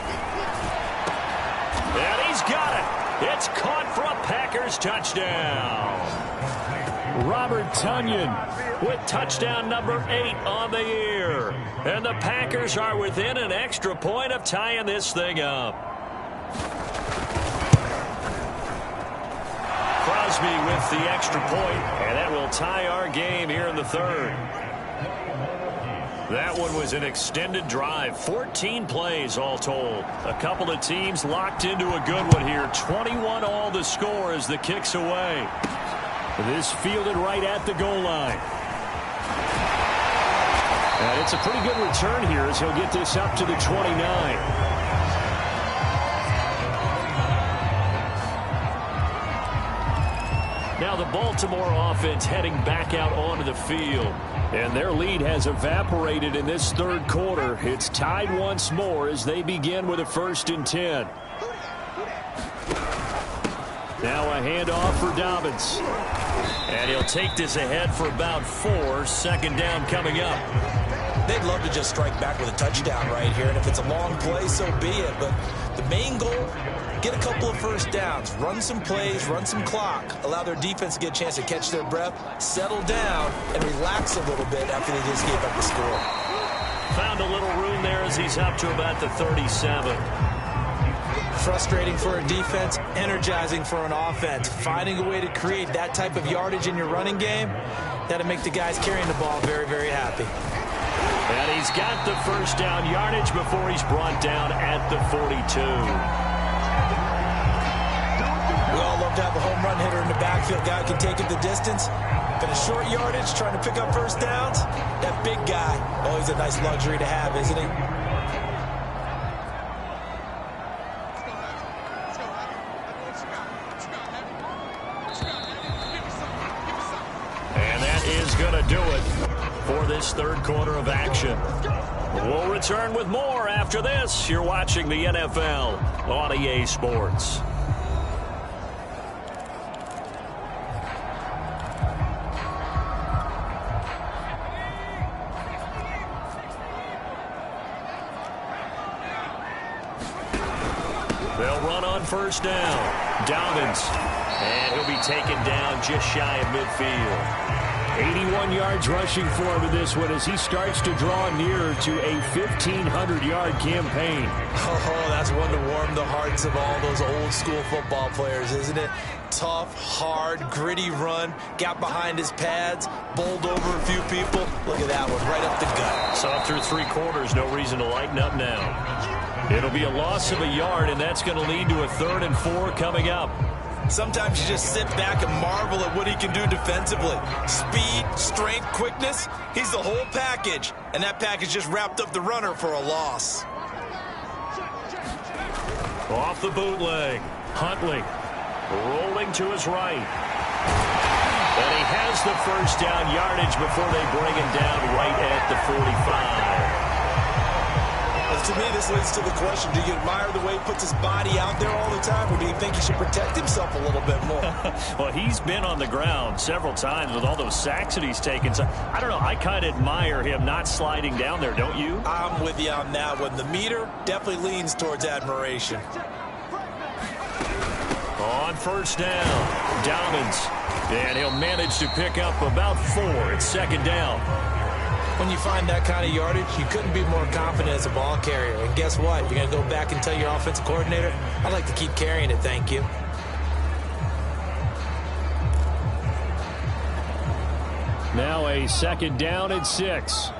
And he's got it. It's caught for a Packers touchdown. Robert Tonyan with touchdown number 8 on the year. And the Packers are within an extra point of tying this thing up. Crosby with the extra point, and that will tie our game here in the 3rd. That one was an extended drive, 14 plays all told. A couple of teams locked into a good one here. 21 all the score as the kick's away. This fielded right at the goal line. And it's a pretty good return here as he'll get this up to the 29. Now the Baltimore offense heading back out onto the field. And their lead has evaporated in this 3rd quarter. It's tied once more as they begin with a 1st and 10. Now a handoff for Dobbins. And he'll take this ahead for about 4. 2nd down coming up. They'd love to just strike back with a touchdown right here. And if it's a long play, so be it. But the main goal, get a couple of 1st downs. Run some plays, run some clock. Allow their defense to get a chance to catch their breath, settle down, and relax a little bit after they just gave up the score. Found a little room there as he's up to about the 37. Frustrating for a defense, energizing for an offense. Finding a way to create that type of yardage in your running game, that'll make the guys carrying the ball very, very happy. And he's got the 1st down yardage before he's brought down at the 42. We all love to have a home run hitter in the backfield. Guy who can take it the distance. But a short yardage, trying to pick up 1st downs, that big guy, always a nice luxury to have, isn't he? Going to do it for this 3rd quarter of action. We'll return with more after this. You're watching the NFL on EA Sports. They'll run on 1st down. Dobbins. And he'll be taken down just shy of midfield. 81 yards rushing for him in this one as he starts to draw nearer to a 1,500-yard campaign. Oh, that's one to warm the hearts of all those old-school football players, isn't it? Tough, hard, gritty run, got behind his pads, bowled over a few people. Look at that one, right up the gut. Saw through 3 quarters, no reason to lighten up now. It'll be a loss of a yard, and that's going to lead to a 3rd and 4 coming up. Sometimes you just sit back and marvel at what he can do defensively. Speed, strength, quickness, he's the whole package. And that package just wrapped up the runner for a loss. Off the bootleg, Huntley rolling to his right. And he has the first down yardage before they bring him down right at the 45. To me, this leads to the question, do you admire the way he puts his body out there all the time, or do you think he should protect himself a little bit more? Well, he's been on the ground several times with all those sacks that he's taken. So, I don't know, I kind of admire him not sliding down there, don't you? I'm with you on that one. The meter definitely leans towards admiration. On first down, Dobbins. And he'll manage to pick up about 4. It's second down. When you find that kind of yardage, you couldn't be more confident as a ball carrier. And guess what? You're going to go back and tell your offensive coordinator, I'd like to keep carrying it, thank you. Now a second down and 6.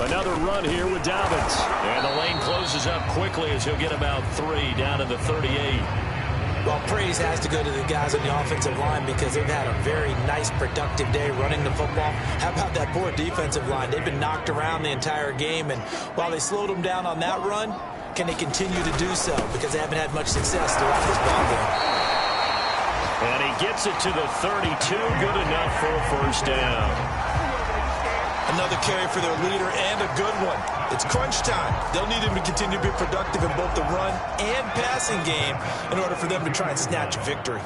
Another run here with Dobbins. And the lane closes up quickly as he'll get about 3 down to the 38. Well, praise has to go to the guys on the offensive line because they've had a very nice, productive day running the football. How about that poor defensive line? They've been knocked around the entire game, and while they slowed them down on that run, can they continue to do so? Because they haven't had much success throughout this ball game. And he gets it to the 32. Good enough for a first down. Another carry for their leader and a good one. It's crunch time. They'll need him to continue to be productive in both the run and passing game in order for them to try and snatch a victory.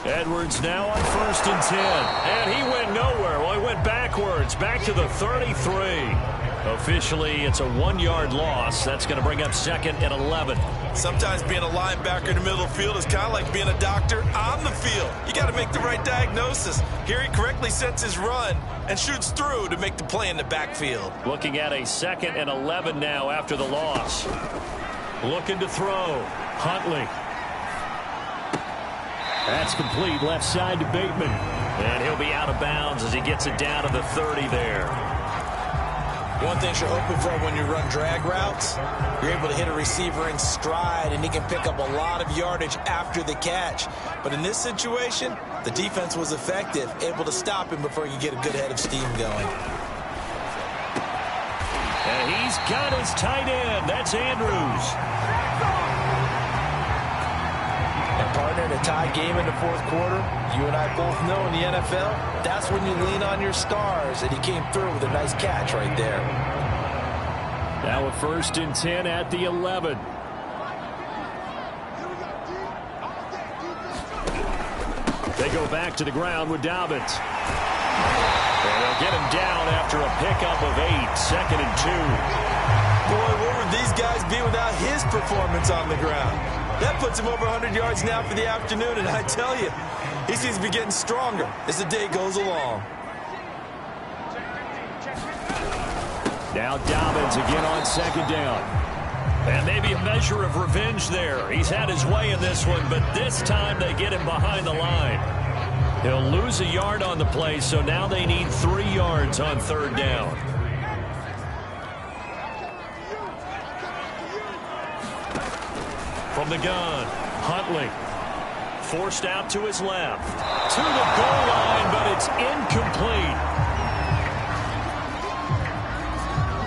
Edwards now on first and 10. And he went nowhere. Well, he went backwards, back to the 33. Officially, it's a 1-yard loss. That's going to bring up second and 11. Sometimes being a linebacker in the middle of the field is kind of like being a doctor on the field. You got to make the right diagnosis. Here he correctly sets his run and shoots through to make the play in the backfield. Looking at a second and 11 now after the loss. Looking to throw. Huntley. That's complete left side to Bateman. And he'll be out of bounds as he gets it down to the 30 there. One thing you're hoping for when you run drag routes, you're able to hit a receiver in stride, and he can pick up a lot of yardage after the catch. But in this situation, the defense was effective, able to stop him before you get a good head of steam going. And he's got his tight end. That's Andrews. And partner, in a tie game in the fourth quarter, you and I both know in the NFL, that's when you lean on your stars, and he came through with a nice catch right there. Now a first and 10 at the 11. They go back to the ground with Dobbins. And they'll get him down after a pickup of 8, second and 2. Boy, where would these guys be without his performance on the ground? That puts him over 100 yards now for the afternoon, and I tell you, he seems to be getting stronger as the day goes along. Now Dobbins again on second down. And maybe a measure of revenge there. He's had his way in this one, but this time they get him behind the line. He'll lose a yard on the play, so now they need 3 yards on third down. From the gun, Huntley. Forced out to his left. To the goal line, but it's incomplete.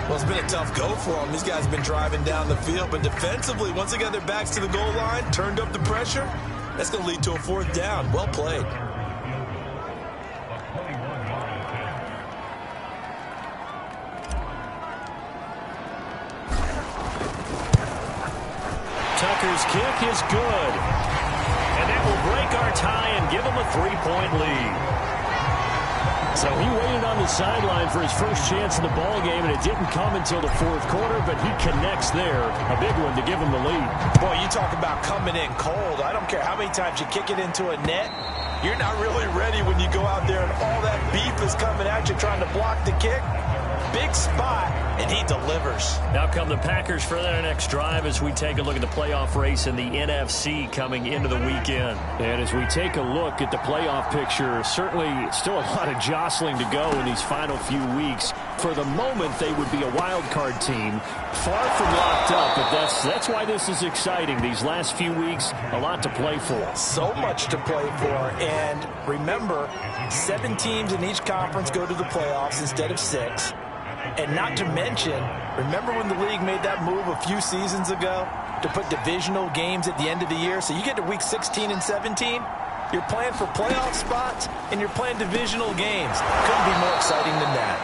Well, it's been a tough go for them. These guys have been driving down the field, but defensively, once they got their backs to the goal line, turned up the pressure, that's going to lead to a fourth down. Well played. Tucker's kick is good. And that will break our tie and give them a 3-point lead. So he waited on the sideline for his first chance in the ball game, and it didn't come until the fourth quarter, but he connects there. A big one to give him the lead. Boy, you talk about coming in cold. I don't care how many times you kick it into a net. You're not really ready when you go out there and all that beef is coming at you trying to block the kick. Big spot, and he delivers. Now come the Packers for their next drive as we take a look at the playoff race in the NFC coming into the weekend. And as we take a look at the playoff picture, certainly still a lot of jostling to go in these final few weeks. For the moment, they would be a wild card team, far from locked up, but that's why this is exciting. These last few weeks, a lot to play for. So much to play for, and remember, 7 teams in each conference go to the playoffs instead of 6. And not to mention, remember when the league made that move a few seasons ago to put divisional games at the end of the year? So you get to week 16 and 17, you're playing for playoff spots, and you're playing divisional games. Couldn't be more exciting than that.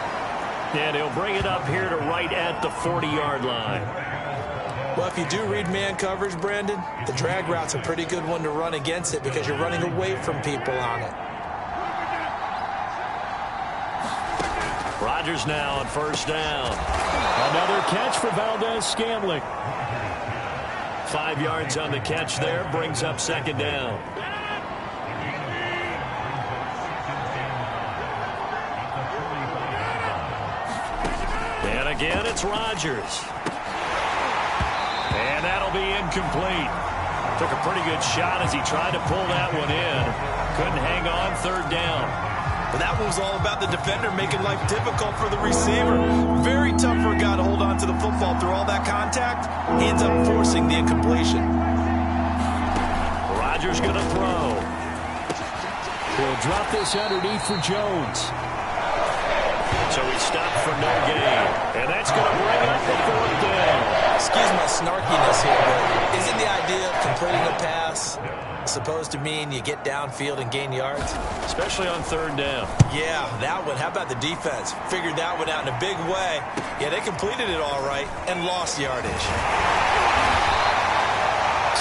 And he'll bring it up here to right at the 40-yard line. Well, if you do read man coverage, Brandon, the drag route's a pretty good one to run against it because you're running away from people on it. Rodgers now on first down. Another catch for Valdez-Scantling. 5 yards on the catch there, brings up second down. And again, it's Rodgers. And that'll be incomplete. Took a pretty good shot as he tried to pull that one in. Couldn't hang on, third down. But that was all about the defender making life difficult for the receiver. Very tough for a guy to hold on to the football through all that contact. He ends up forcing the incompletion. Rodgers going to throw. He'll drop this underneath for Jones. So he stopped for no gain. And that's going to bring up the fourth down. Excuse my snarkiness here, but isn't the idea of completing a pass supposed to mean you get downfield and gain yards? Especially on third down. Yeah, that one. How about the defense? Figured that one out in a big way. Yeah, they completed it all right and lost yardage.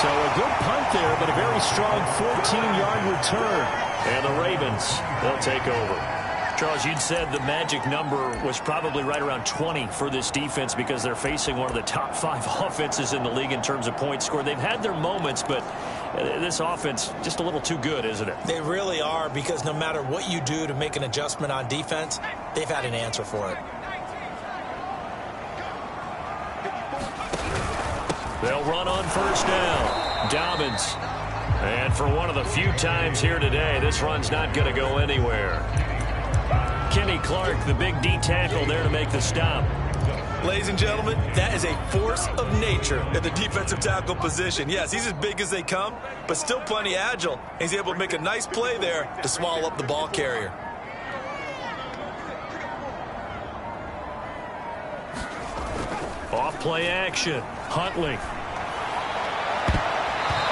So a good punt there, but a very strong 14-yard return. And the Ravens, they'll take over. Charles, you'd said the magic number was probably right around 20 for this defense because they're facing one of the top 5 offenses in the league in terms of points scored. They've had their moments, but this offense just a little too good, isn't it? They really are, because no matter what you do to make an adjustment on defense, they've had an answer for it. They'll run on first down. Dobbins. And for one of the few times here today, this run's not going to go anywhere. Kenny Clark, the big D tackle there to make the stop. Ladies and gentlemen, that is a force of nature at the defensive tackle position. Yes, he's as big as they come, but still plenty agile. He's able to make a nice play there to swallow up the ball carrier. Off play action. Huntley.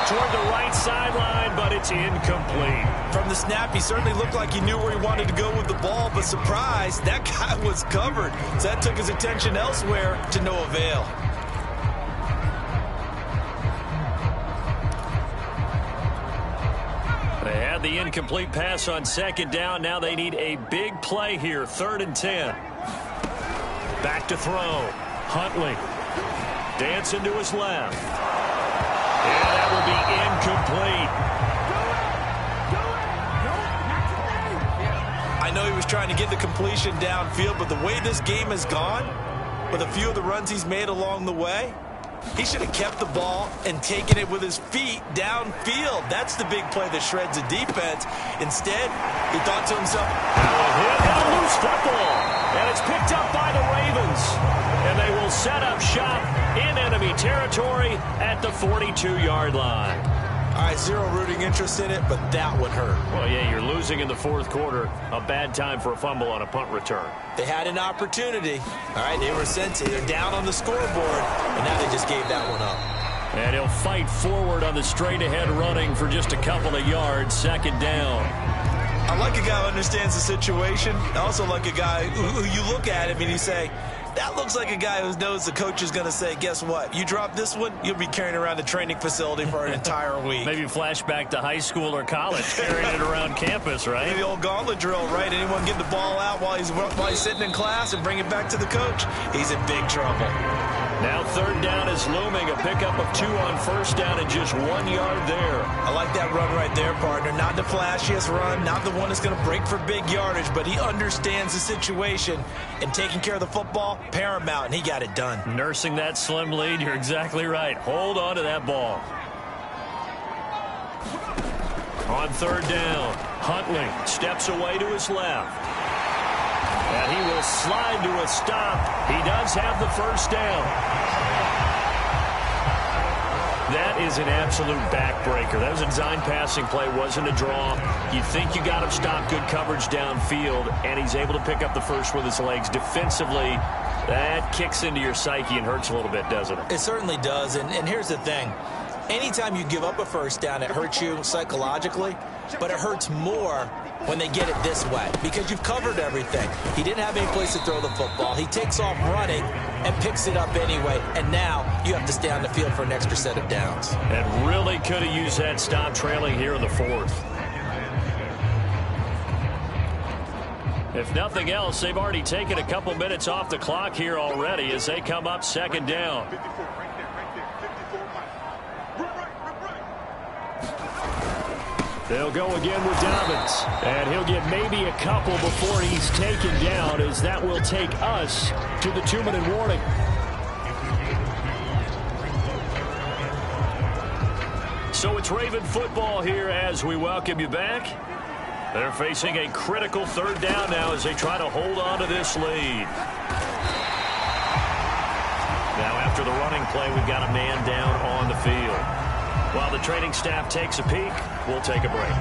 Toward the right sideline, but it's incomplete. From the snap, he certainly looked like he knew where he wanted to go with the ball, but surprise, that guy was covered. So that took his attention elsewhere to no avail. They had the incomplete pass on second down. Now they need a big play here, 3rd and 10. Back to throw. Huntley. Dancing to his left. And that will be incomplete. I know he was trying to get the completion downfield, but the way this game has gone, with a few of the runs he's made along the way, he should have kept the ball and taken it with his feet downfield. That's the big play that shreds a defense. Instead, he thought to himself, a loose football. And it's picked up by the Ravens. And they will set up shop in enemy territory at the 42-yard line. all right, zero rooting interest in it, but that would hurt. Well, yeah, you're losing in the fourth quarter. A bad time for a fumble on a punt return. They had an opportunity. All right, they were sensitive. They're down on the scoreboard, and now they just gave that one up. And he'll fight forward on the straight-ahead running for just a couple of yards, second down. I like a guy who understands the situation. I also like a guy who you look at him and you say, that looks like a guy who knows the coach is going to say, guess what? You drop this one, you'll be carrying around the training facility for an entire week. Maybe flashback to high school or college, carrying it around campus, right? The old gauntlet drill, right? Anyone get the ball out while he's sitting in class and bring it back to the coach? He's in big trouble. Now third down is looming. A pickup of 2 on first down and just 1 yard there. I like that run right there, partner. Not the flashiest run, not the one that's going to break for big yardage, but he understands the situation, and taking care of the football, paramount, and he got it done. Nursing that slim lead, you're exactly right. Hold on to that ball. On third down, Huntley steps away to his left. And he will slide to a stop. He does have the first down. That is an absolute backbreaker. That was a design passing play, wasn't a draw. You think you got him stopped, good coverage downfield, and he's able to pick up the first with his legs. Defensively, that kicks into your psyche and hurts a little bit, doesn't it? It certainly does, and here's the thing. Anytime you give up a first down, it hurts you psychologically, but it hurts more when they get it this way because you've covered everything. He didn't have any place to throw the football. He takes off running and picks it up anyway, and now you have to stay on the field for an extra set of downs. And really could have used that stop trailing here in the fourth. If nothing else, they've already taken a couple minutes off the clock here already as they come up second down. They'll go again with Dobbins. And he'll get maybe a couple before he's taken down, as that will take us to the 2-minute warning. So it's Raven football here as we welcome you back. They're facing a critical third down now as they try to hold on to this lead. Now after the running play, we've got a man down on the field. While the training staff takes a peek, we'll take a break.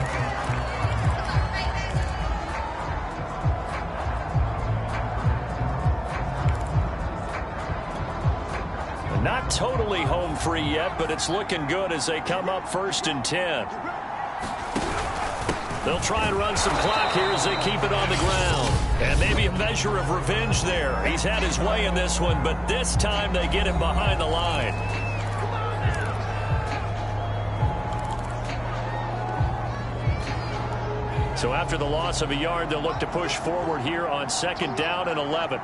Not totally home free yet, but it's looking good as they come up 1st and 10. They'll try and run some clock here as they keep it on the ground. And maybe a measure of revenge there. He's had his way in this one, but this time they get him behind the line. So after the loss of a yard, they'll look to push forward here on 2nd down and 11.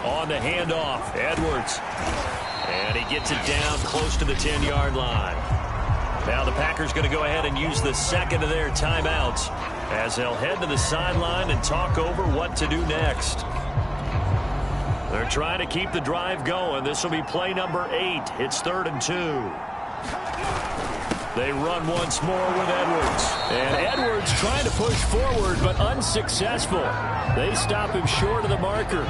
On the handoff, Edwards. And he gets it down close to the 10-yard line. Now the Packers going to go ahead and use the second of their timeouts as they'll head to the sideline and talk over what to do next. They're trying to keep the drive going. This will be play number 8. It's 3rd and 2. They run once more with Edwards. And Edwards trying to push forward, but unsuccessful. They stop him short of the marker.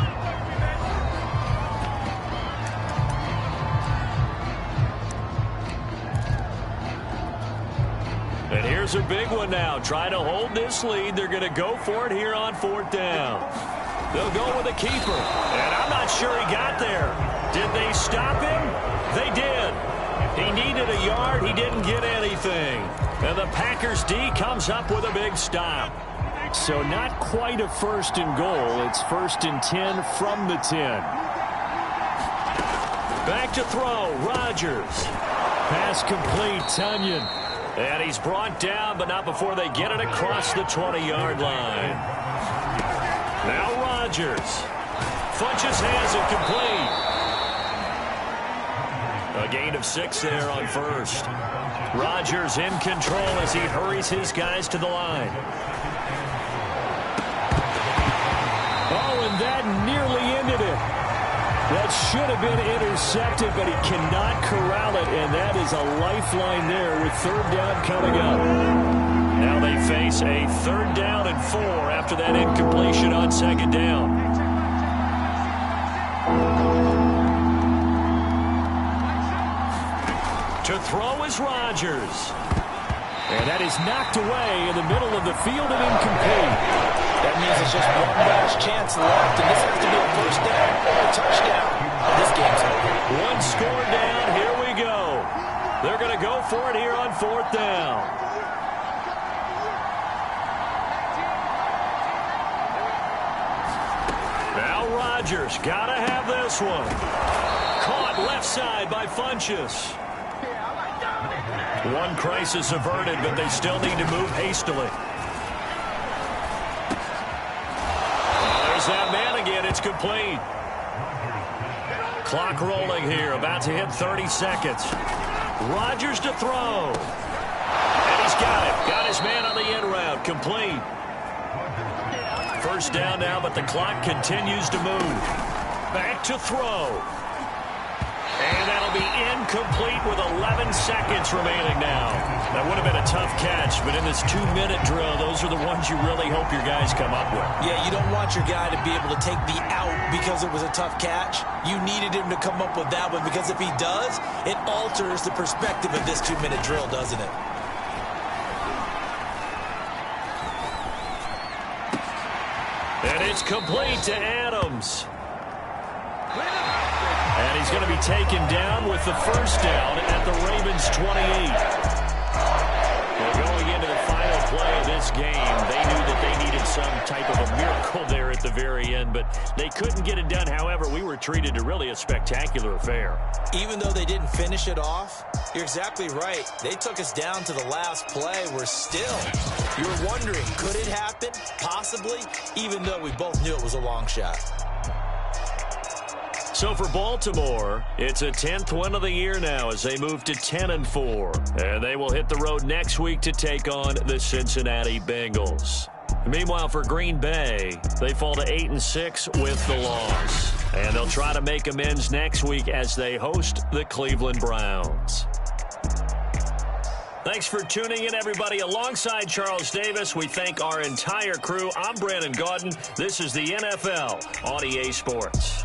And here's a big one now. Trying to hold this lead. They're going to go for it here on 4th down. They'll go with a keeper. And I'm not sure he got there. Did they stop him? They did. He needed a yard. He didn't get anything. And the Packers D comes up with a big stop. So not quite a 1st and goal. It's 1st and 10 from the 10. Back to throw. Rodgers. Pass complete. Tunyon. And he's brought down, but not before they get it across the 20-yard line. Now Rodgers. Funches has it complete. A gain of 6 there on 1st. Rodgers in control as he hurries his guys to the line. Oh, and that nearly ended it. That should have been intercepted, but he cannot corral it, and that is a lifeline there with 3rd down coming up. Now they face a 3rd down and 4 after that incompletion on 2nd down. To throw is Rodgers. And that is knocked away in the middle of the field and incomplete. That means it's just one last chance left, and this has to be a 1st down or a touchdown. This game's over. One score down. Here we go. They're going to go for it here on 4th down. Now Rodgers got to have this one. Caught left side by Funches. One crisis averted, but they still need to move hastily. There's that man again. It's complete. Clock rolling here. About to hit 30 seconds. Rodgers to throw. And he's got it. Got his man on the end route. Complete. 1st down now, but the clock continues to move. Back to throw. And that'll will be incomplete with 11 seconds remaining now. That would have been a tough catch, but in this 2-minute drill, those are the ones you really hope your guys come up with. Yeah, you don't want your guy to be able to take the out because it was a tough catch. You needed him to come up with that one, because if he does, it alters the perspective of this 2-minute drill, doesn't it? And it's complete to Adams. And he's going to be taken down with the first down at the Ravens' 28. Well, going into the final play of this game, they knew that they needed some type of a miracle there at the very end, but they couldn't get it done. However, we were treated to really a spectacular affair. Even though they didn't finish it off, you're exactly right. They took us down to the last play. We're still, you're wondering, could it happen? Possibly, even though we both knew it was a long shot. So for Baltimore, it's a 10th win of the year now as they move to 10-4. And they will hit the road next week to take on the Cincinnati Bengals. Meanwhile, for Green Bay, they fall to 8-6 with the loss. And they'll try to make amends next week as they host the Cleveland Browns. Thanks for tuning in, everybody. Alongside Charles Davis, we thank our entire crew. I'm Brandon Gaudin. This is the NFL on EA Sports.